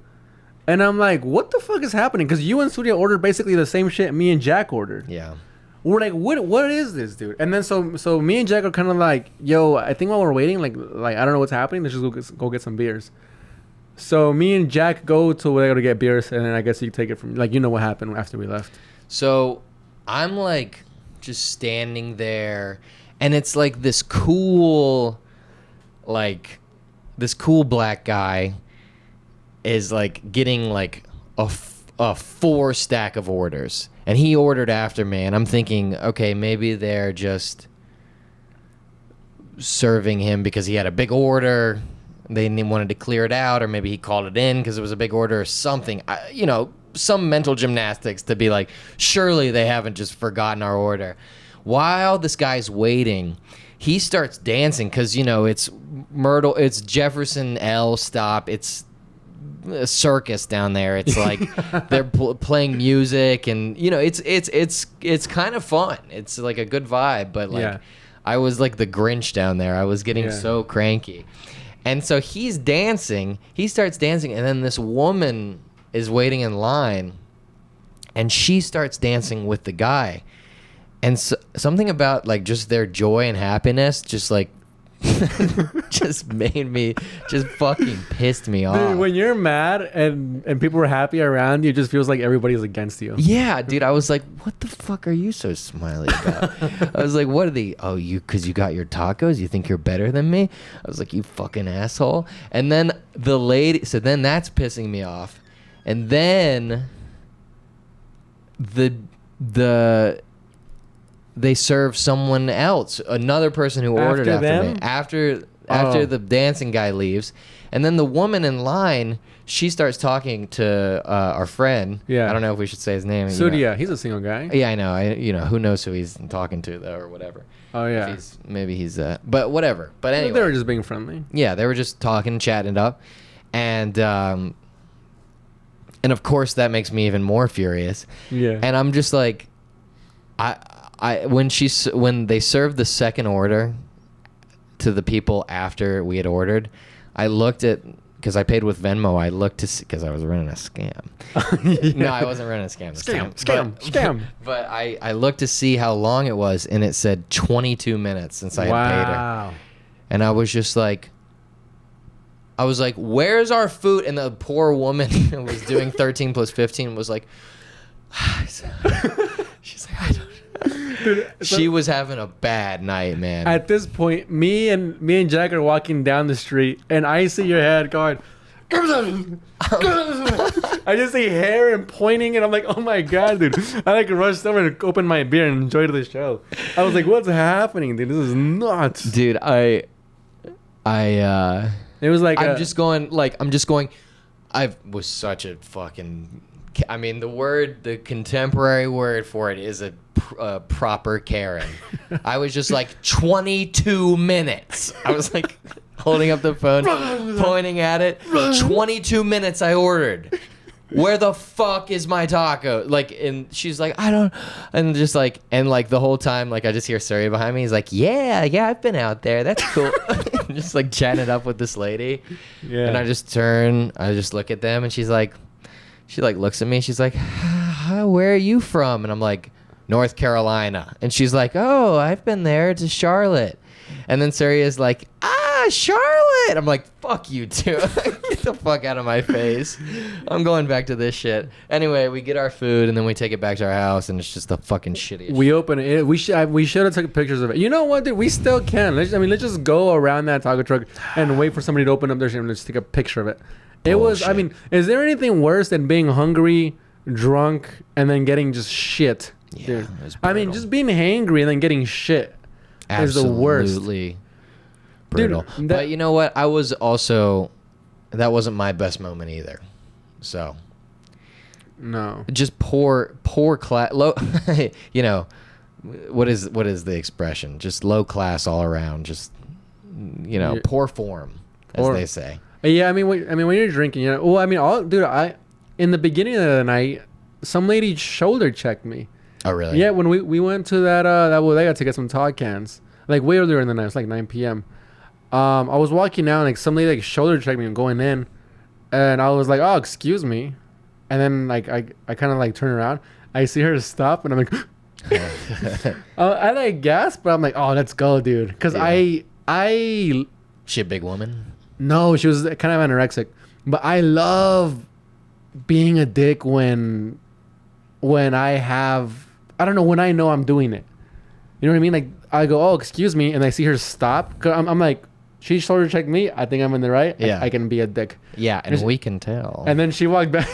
B: And I'm like, what the fuck is happening? Because you and Surya ordered basically the same shit me and Jack ordered.
C: Yeah.
B: We're like, what is this, dude? And then so me and Jack are kind of like, yo, I think while we're waiting, like I don't know what's happening. Let's just go get some beers. So me and Jack go to where they go to get beers, and then I guess you take it from, like, you know what happened after we left.
C: So I'm like just standing there, and it's like this cool black guy is like getting like a 4 stack of orders, and he ordered after me, and I'm thinking, okay, maybe they're just serving him because he had a big order, they wanted to clear it out, or maybe he called it in because it was a big order or something. Some mental gymnastics to be like, surely they haven't just forgotten our order. While this guy's waiting, he starts dancing because it's Myrtle, it's Jefferson L stop, it's a circus down there. It's like they're playing music, and it's kind of fun. It's like a good vibe, but like I was like the Grinch down there. I was getting so cranky. And so he's dancing, he starts dancing, and then this woman is waiting in line, and she starts dancing with the guy. And so, something about like just their joy and happiness just like just fucking pissed me off.
B: Dude, when you're mad and people are happy around you, it just feels like everybody's against you.
C: Yeah, dude. I was like, what the fuck are you so smiley about? I was like, what are the, because you got your tacos? You think you're better than me? I was like, you fucking asshole. And then the lady, so then that's pissing me off. And then they serve someone else, another person who ordered after me. After the dancing guy leaves, and then the woman in line, she starts talking to our friend.
B: Yeah,
C: I don't know if we should say his name.
B: Surya, he's a single guy.
C: Yeah, I know. Who knows who he's talking to though, or whatever.
B: Oh yeah,
C: maybe he's but whatever. But anyway,
B: they were just being friendly.
C: Yeah, they were just talking, chatting it up, and of course that makes me even more furious. Yeah, and I'm just like, when they served the second order to the people after we had ordered, I looked at, because I paid with Venmo, I looked to see, because I was running a scam. Yeah. No, I wasn't running a scam.
B: Scam.
C: But I looked to see how long it was, and it said 22 minutes since I had paid her. And I was just like, where's our food? And the poor woman who was doing 13 plus 15 was like, she's like, I don't. Dude, she was having a bad night, man.
B: At this point, me and Jack are walking down the street, and I see your head going. I just see hair and pointing, and I'm like, oh my god, dude! I like rushed over and opened my beer and enjoyed the show. I was like, what's happening, dude? This is nuts,
C: dude. It was like I'm just going. I was such a fucking. I mean, the contemporary word for it is a proper Karen. I was just like 22 minutes. I was like holding up the phone, pointing at it. 22 minutes I ordered. Where the fuck is my taco? Like, and she's like, I don't, and just like, and like the whole time, like I just hear Surrey behind me. He's like, yeah, I've been out there. That's cool. Just like chatting it up with this lady. Yeah. And I just look at them, and she looks at me. She's like, where are you from? And I'm like, North Carolina. And she's like, oh, I've been there to Charlotte. And then Saria's like, Charlotte. I'm like, fuck you too. Get the fuck out of my face. I'm going back to this shit. Anyway, we get our food, and then we take it back to our house, and it's just the fucking shittiest.
B: We open it. We should have taken pictures of it. You know what, dude? We still can. Let's just go around that taco truck and wait for somebody to open up their shit and let's take a picture of it. It was, I mean, is there anything worse than being hungry, drunk, and then getting just shit? Yeah, dude. I mean, just being hangry and then getting shit is the worst.
C: Absolutely brutal. Dude, but you know what? That wasn't my best moment either. So.
B: No.
C: Just poor class, low, you know, what is the expression? Just low class all around. Just, you know, poor form, as they say.
B: Yeah, I mean, when you're drinking, you know. Well, I mean, in the beginning of the night, some lady shoulder checked me.
C: Oh, really?
B: Yeah, when we went to that bodega to get some Todd cans, like way earlier in the night, it's like 9 p.m. I was walking down, like some lady like shoulder checked me and going in, and I was like, oh, excuse me, and then like I kind of like turn around, I see her stop, and I'm like, I like gasp, but I'm like, oh, let's go, dude, because I.
C: She a big woman?
B: No, she was kind of anorexic. But I love being a dick when I know I'm doing it. You know what I mean? Like, I go, oh, excuse me, and I see her stop. Cause I'm like, she shoulder checked me. I think I'm in the right.
C: Yeah.
B: I can be a dick.
C: Yeah, and we can tell.
B: And then she walked back.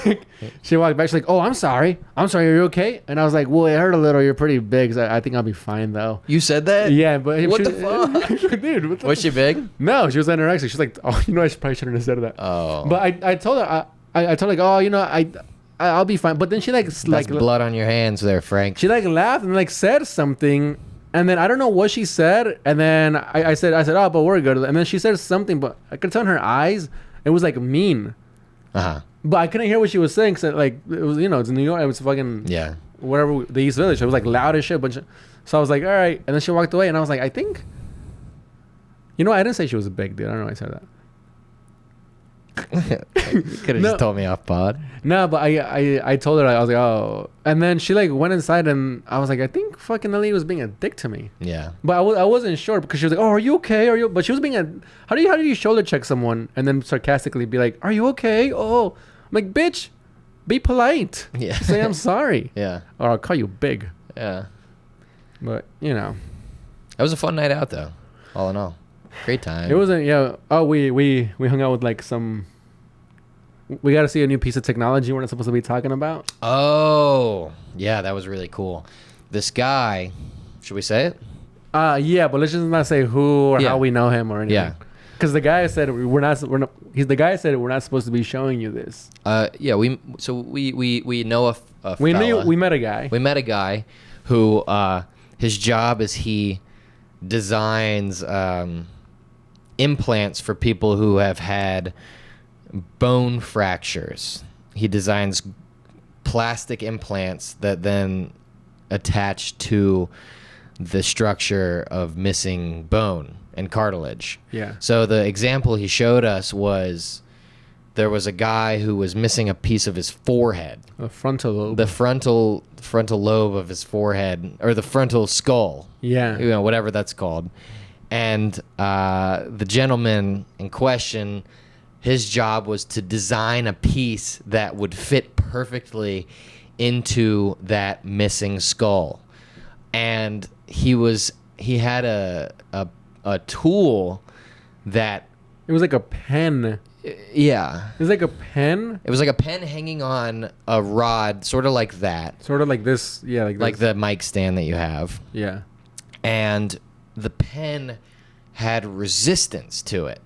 B: She's like, oh, I'm sorry. Are you okay? And I was like, well, it hurt a little. You're pretty big. So I think I'll be fine, though.
C: You said that?
B: Yeah, but
C: what the fuck?
B: Dude,
C: was she big?
B: No, she was anorexic. She's like, oh, you know, I probably shouldn't have said that.
C: Oh.
B: But I told her, I told her, like, oh, you know, I'll be fine. But then she
C: That's blood on your hands there, Frank.
B: She like laughed and like said something. And then I don't know what she said. And then I said, oh, but we're good. And then she said something, but I could tell in her eyes, it was like mean.
C: Uh-huh.
B: But I couldn't hear what she was saying. Cause like, it was, you know, it's New York. It was fucking, whatever, the East Village. It was like loud as shit. So I was like, all right. And then she walked away. And I was like, I think, you know, I didn't say she was a big dude. I don't know why I said that.
C: You could have just told me off pod.
B: No, but I told her, I was like, oh. And then she like went inside and I was like, I think fucking Ellie was being a dick to me.
C: Yeah.
B: But I wasn't sure because she was like, oh, are you okay? Are you? But she was being how do you shoulder check someone and then sarcastically be like, are you okay? Oh, I'm like, bitch, be polite.
C: Yeah.
B: Say I'm sorry.
C: Yeah.
B: Or I'll call you big.
C: Yeah.
B: But, you know.
C: That was a fun night out, though. All in all. Great time.
B: It wasn't, yeah. Oh, we hung out with like some... We got to see a new piece of technology we're not supposed to be talking about.
C: Oh. Yeah, that was really cool. This guy... Should we say it?
B: Yeah, but let's just not say who or how we know him or anything. Yeah. Because the guy said the guy said we're not supposed to be showing you this.
C: Yeah, we know a
B: we
C: fella.
B: We met a guy.
C: We met a guy who his job is he designs implants for people who have had bone fractures. He designs plastic implants that then attach to the structure of missing bone and cartilage.
B: Yeah.
C: So the example he showed us was there was a guy who was missing a piece of his forehead.
B: A frontal lobe.
C: The frontal lobe of his forehead, or the frontal skull.
B: Yeah.
C: You know, whatever that's called. And the gentleman in question, his job was to design a piece that would fit perfectly into that missing skull. And he had a tool that...
B: It was like a pen.
C: Yeah.
B: It was like a pen?
C: It was like a pen hanging on a rod, sort of like that.
B: Sort of like this, yeah.
C: Like the mic stand that you have.
B: Yeah.
C: And the pen had resistance to it.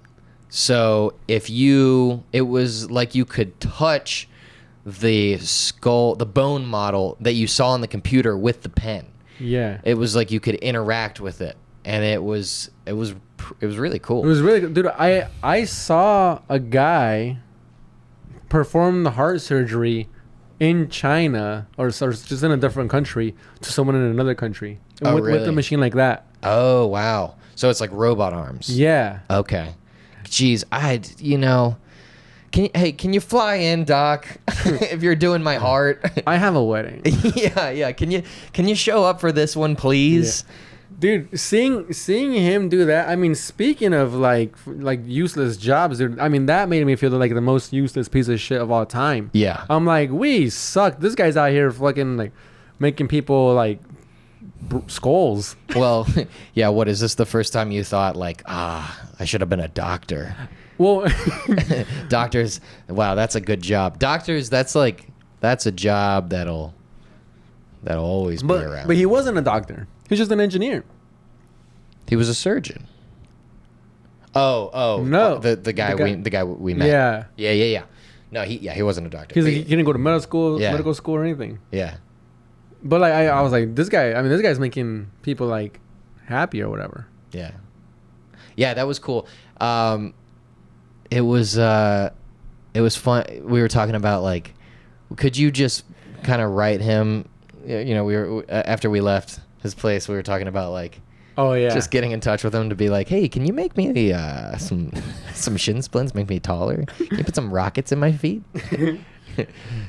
C: So it was like you could touch the skull, the bone model that you saw on the computer with the pen.
B: Yeah.
C: It was like you could interact with it. And it was really cool.
B: It was really good. Dude, I saw a guy perform the heart surgery in China or just in a different country to someone in another country. With the machine like that.
C: Oh, wow. So it's like robot arms.
B: Yeah.
C: Okay. Jeez, can you fly in, Doc? If you're doing my heart.
B: I have a wedding.
C: Yeah. Can you show up for this one, please?
B: Yeah. Dude, seeing him do that, I mean, speaking of like useless jobs, dude, I mean, that made me feel like the most useless piece of shit of all time.
C: Yeah.
B: I'm like, we suck. This guy's out here fucking like making people like skulls.
C: Well, yeah, what is this the first time you thought like, I should have been a doctor?
B: Well,
C: doctors, wow, that's a good job. Doctors, that's a job that'll always be around.
B: But he wasn't a doctor. He was just an engineer.
C: He was a surgeon. Oh,
B: no,
C: the guy we met. Yeah. No, he wasn't a doctor.
B: He didn't go to medical school or anything.
C: Yeah.
B: But like I was like, this guy's making people like happy or whatever.
C: Yeah. Yeah, that was cool. It was fun. We were talking about like, could you just kind of write him? You know, we were after we left his place. We were talking about like,
B: oh yeah,
C: just getting in touch with him to be like, hey, can you make me some shin splints? Make me taller? Can you put some rockets in my feet?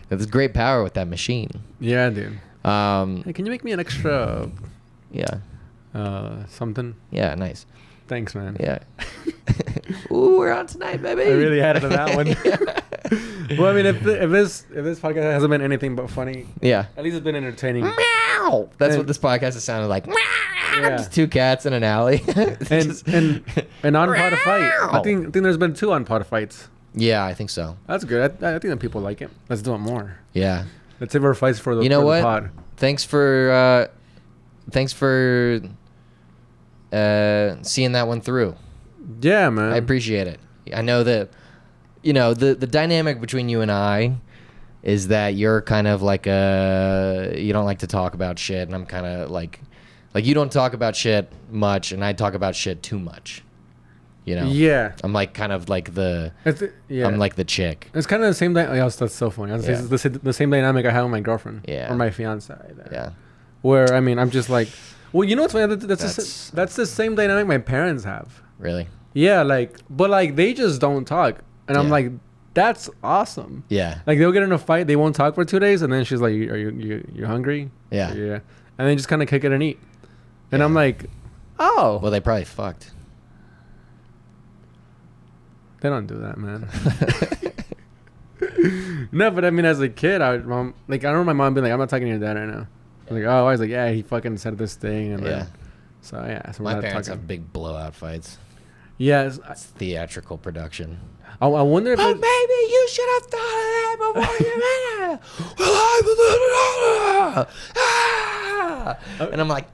C: There's great power with that machine.
B: Yeah, dude. Hey, can you make me an extra?
C: Yeah.
B: Something.
C: Yeah, nice.
B: Thanks, man.
C: Yeah. Ooh, we're on tonight, baby.
B: I really had it on that one. Well, I mean, if this podcast hasn't been anything but funny,
C: yeah,
B: at least it's been entertaining.
C: Meow. That's what this podcast has sounded like. Meow. Yeah. Just two cats in an alley.
B: and on Pod of Fight. I think there's been 2 on Pod of Fights.
C: Yeah, I think so.
B: That's good. I think that people like it. Let's do it more.
C: Yeah.
B: Let's save our fights for the,
C: you know
B: for
C: what?
B: The pod.
C: Thanks for seeing that one through.
B: Yeah, man.
C: I appreciate it. I know that, the dynamic between you and I is that you're kind of like you don't like to talk about shit, and I'm kind of like you don't talk about shit much, and I talk about shit too much.
B: Yeah.
C: I'm like kind of like I'm like the chick.
B: It's kind of the same thing. That's so funny. It's the same dynamic I have with my girlfriend.
C: Yeah.
B: Or my fiance.
C: Yeah.
B: Where, I mean, I'm just like, well, you know what's funny? That's the same dynamic my parents have.
C: Really?
B: Yeah, but they just don't talk. And I'm like, That's awesome.
C: Yeah.
B: Like they'll get in a fight, they won't talk for 2 days, and then she's like, "Are you hungry?"
C: Yeah.
B: Yeah. And then just kind of kick it and eat. And I'm like, oh.
C: Well, they probably fucked.
B: They don't do that, man. No, but I mean, as a kid, I remember my mom being like, "I'm not talking to your dad right now." I'm like, oh, I was like, yeah, he fucking said this thing, and then, so we're
C: My
B: not
C: parents
B: talking.
C: have big blowout fights.
B: Yes,
C: It's theatrical production.
B: I wonder if
C: maybe you should have thought of that before you and I'm like,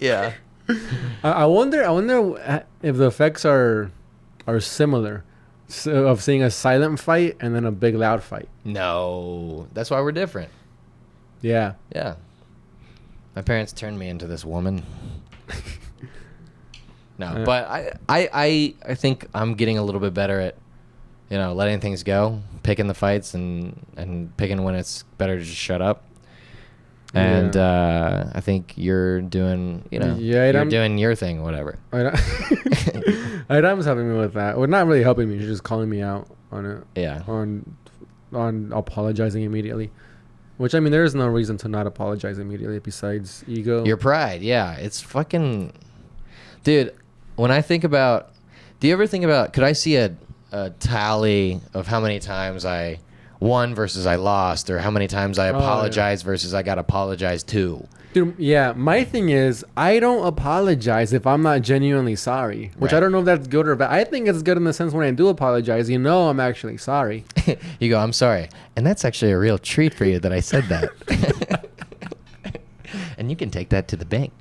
C: yeah.
B: I wonder if the effects are similar, of seeing a silent fight and then a big loud fight.
C: No, that's why we're different.
B: Yeah.
C: Yeah. My parents turned me into this woman. No, but I think I'm getting a little bit better at, letting things go, picking the fights and picking when it's better to just shut up. And I think you're doing, you're doing your thing, whatever.
B: Item's helping me with that. Well, not really helping me. She's just calling me out on it.
C: Yeah.
B: On apologizing immediately. Which, I mean, there is no reason to not apologize immediately besides ego.
C: Your pride, yeah. It's fucking... Dude, when I think about... Do you ever think about... Could I see a tally of how many times I won versus I lost, or how many times I apologized versus I got apologized to?
B: Dude, yeah. My thing is, I don't apologize if I'm not genuinely sorry. Which I don't know if that's good or bad. I think it's good in the sense when I do apologize, I'm actually sorry.
C: You go, I'm sorry. And that's actually a real treat for you that I said that. And you can take that to the bank.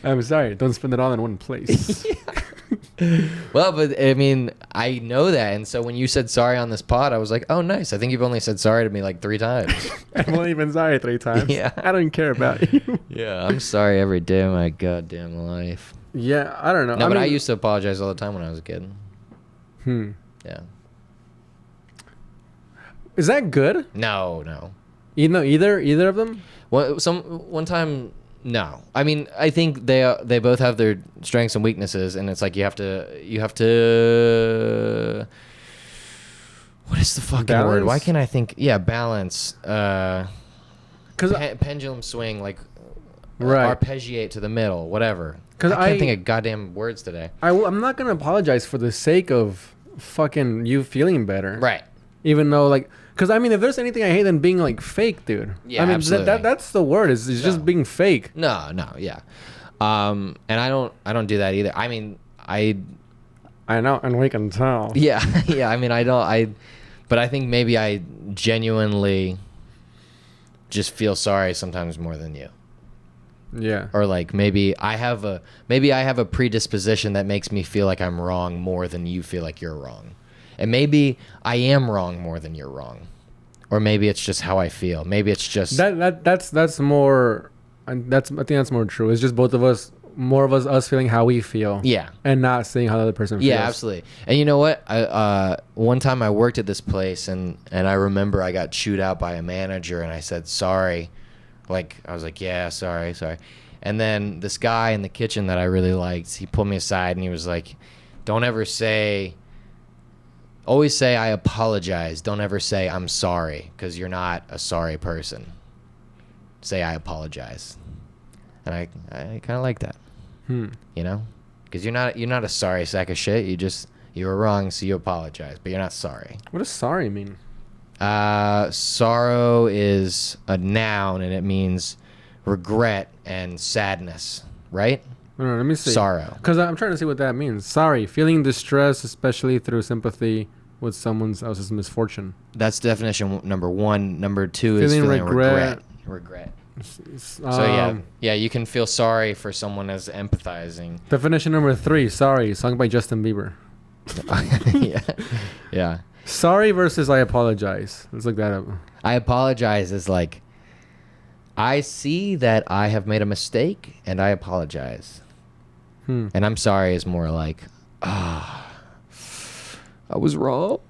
B: I'm sorry. Don't spend it all in one place.
C: Well, but I mean, I know that. And so when you said sorry on this pod, I was like, oh, nice. I think you've only said sorry to me like 3 times.
B: I've only been sorry 3 times.
C: Yeah.
B: I don't care about you.
C: Yeah. I'm sorry every day of my goddamn life.
B: Yeah. I don't know.
C: No, but I used to apologize all the time when I was a kid. Yeah.
B: Is that good?
C: No.
B: Either of them?
C: One time, no. I mean, I think they both have their strengths and weaknesses, and it's like you have to. What is the fucking word? Why can't I think? Yeah, balance. Because pendulum swing, like arpeggiate to the middle, whatever. Because I can't think of goddamn words today.
B: I'm not gonna apologize for the sake of fucking you feeling better,
C: right?
B: Even though because I mean, if there's anything I hate than being fake, dude.
C: Yeah,
B: I mean,
C: absolutely.
B: That's the word. Is just being fake.
C: No, yeah. And I don't do that either. I mean, I
B: know, and we can tell.
C: Yeah. I mean, but I think maybe I genuinely just feel sorry sometimes more than you.
B: Yeah.
C: Or like maybe I have a predisposition that makes me feel like I'm wrong more than you feel like you're wrong. And maybe I am wrong more than you're wrong. Or maybe it's just how I feel. Maybe it's just
B: that's more, and I think that's more true. It's just both of us, more of us feeling how we feel.
C: Yeah.
B: And not seeing how the other person feels.
C: Yeah, absolutely. And you know what? One time I worked at this place and I remember I got chewed out by a manager and I said sorry. Like I was like, yeah, sorry. And then this guy in the kitchen that I really liked, he pulled me aside and he was like, always say I apologize. Don't ever say I'm sorry, because you're not a sorry person. Say I apologize. And I kind of like that. Because you're not a sorry sack of shit. You were wrong, so you apologize, but you're not sorry.
B: What does sorry mean?
C: Sorrow is a noun, and it means regret and sadness, right?
B: No, let me see.
C: Sorrow.
B: Because I'm trying to see what that means. Sorry, feeling distress, especially through sympathy with someone else's misfortune.
C: That's definition number 1. Number 2 is feeling regret. So yeah, you can feel sorry for someone as empathizing.
B: Definition number 3, sorry, sung by Justin Bieber.
C: Yeah.
B: Sorry versus I apologize. Let's look that up.
C: I apologize is like, I see that I have made a mistake and I apologize. And I'm sorry is more like, I was wrong.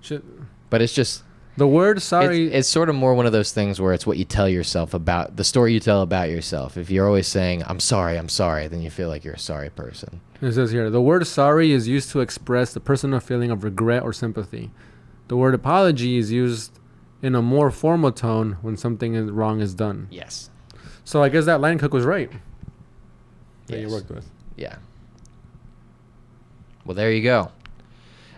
B: Shit.
C: But it's just,
B: The word sorry...
C: It's sort of more one of those things where it's what you tell yourself about, the story you tell about yourself. If you're always saying, I'm sorry, then you feel like you're a sorry person.
B: It says here, the word sorry is used to express the personal feeling of regret or sympathy. The word apology is used in a more formal tone when something wrong is done.
C: Yes.
B: So I guess that line cook was right. That
C: Yes.
B: you worked with.
C: Yeah. Well, there you go.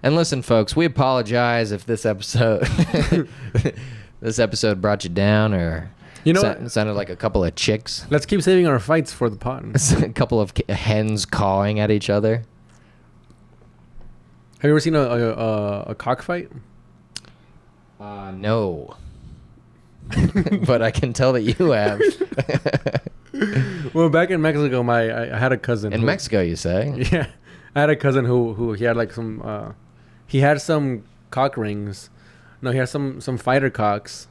C: And listen, folks, we apologize if this episode brought you down or sounded like a couple of chicks.
B: Let's keep saving our fights for the pod.
C: A couple of hens cawing at each other.
B: Have you ever seen a cockfight?
C: No. But I can tell that you have.
B: Well, back in Mexico, I had a cousin.
C: In Mexico, you say?
B: Yeah. I had a cousin who he had like some... he had some cock rings. No, he had some fighter cocks.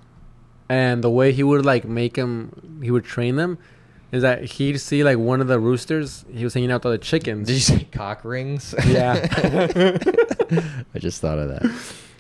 B: And the way he would like he would train them is that he'd see like one of the roosters. He was hanging out with all the chickens.
C: Did you say cock rings?
B: Yeah.
C: I just thought of that.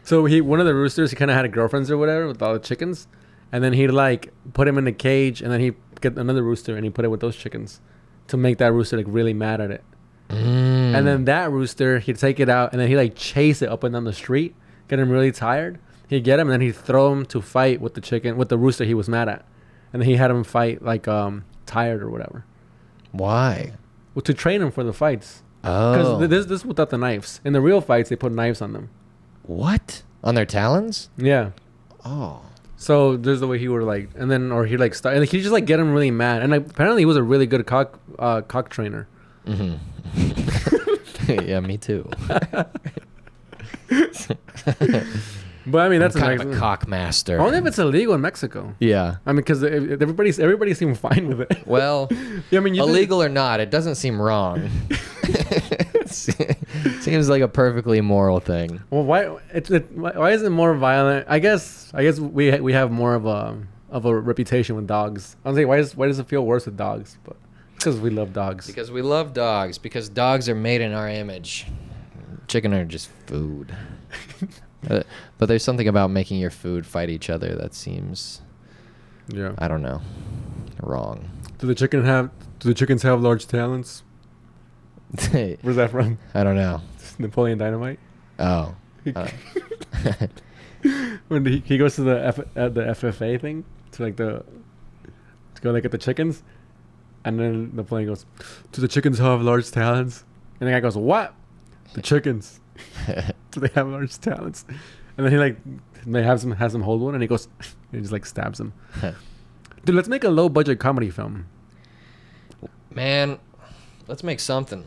B: So one of the roosters, he kind of had girlfriends or whatever with all the chickens. And then he'd like put him in a cage and then he'd get another rooster and he'd put it with those chickens to make that rooster like really mad at it. And then that rooster, he'd take it out and then he'd like chase it up and down the street, get him really tired. He'd get him and then he'd throw him to fight with the rooster he was mad at. And then he had him fight like tired or whatever.
C: Why?
B: Well, to train him for the fights.
C: Oh.
B: Because this without the knives. In the real fights, they put knives on them.
C: What? On their talons?
B: Yeah.
C: Oh.
B: So there's the way he would like, and then or he'd like start, and he'd just like get him really mad. And like, apparently he was a really good cock trainer.
C: Mm-hmm. Yeah, me too.
B: But I mean, that's
C: kind of a cock master.
B: Only if it's illegal in Mexico.
C: Yeah.
B: I mean, because everybody seemed fine with it.
C: Well,
B: yeah, I mean,
C: illegal or not, it doesn't seem wrong. Seems like a perfectly moral thing.
B: Well, why is it more violent? I guess we have more of a reputation with dogs. I'm saying why does it feel worse with dogs? But because we love dogs.
C: Because we love dogs. Because dogs are made in our image. Chicken are just food. But there's something about making your food fight each other that seems,
B: yeah,
C: I don't know, wrong.
B: Do the chickens have large talons? Where's that from?
C: I don't know.
B: Napoleon Dynamite.
C: Oh.
B: When he goes to the FFA thing to go like at the chickens, and then Napoleon goes, "Do the chickens have large talons?" And the guy goes, "What? The chickens? Do they have large talons?" And then he has him hold one, and he goes, and he just like stabs him. Dude, let's make a low budget comedy film.
C: Man, let's make something.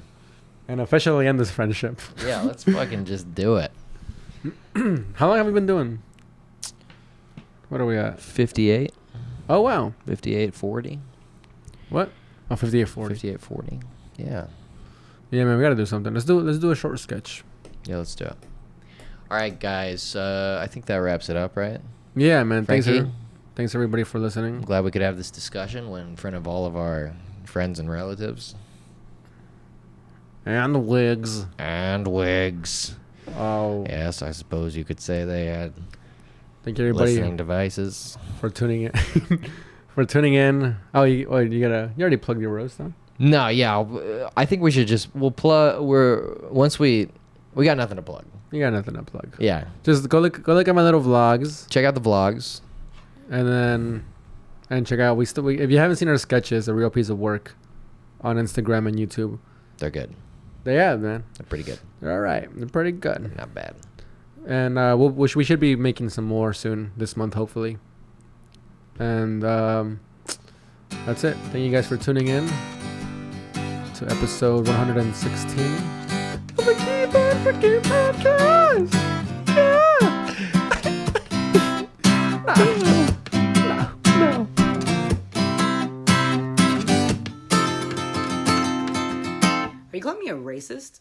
B: And officially end this friendship.
C: Yeah, let's fucking just do it.
B: How long have we been doing? What are we at?
C: 58.
B: Oh, wow.
C: 58:40.
B: What? Oh, 58:40.
C: 58:40. Yeah.
B: Yeah, man, we gotta do something. Let's do a short sketch.
C: Yeah, let's do it. All right, guys. I think that wraps it up, right?
B: Yeah, man.
C: Frankie?
B: Thanks everybody for listening.
C: I'm glad we could have this discussion in front of all of our friends and relatives.
B: And wigs.
C: And wigs.
B: Oh.
C: Yes, I suppose you could say they had
B: Thank you everybody
C: listening devices.
B: For tuning in. Oh, you already plugged your roast, huh?
C: No, yeah. I think we should
B: we got
C: nothing to plug.
B: You got nothing to plug.
C: Yeah.
B: Just go look at my little vlogs.
C: Check out the vlogs.
B: And check out if you haven't seen our sketches, a real piece of work on Instagram and YouTube.
C: They're good.
B: They are, man.
C: They're pretty good.
B: They're all right. They're pretty good.
C: They're not bad.
B: And we should be making some more soon this month, hopefully. And that's it. Thank you guys for tuning in to episode 116 of the Keep On Freaking Podcast. No.
A: Are you calling me a racist?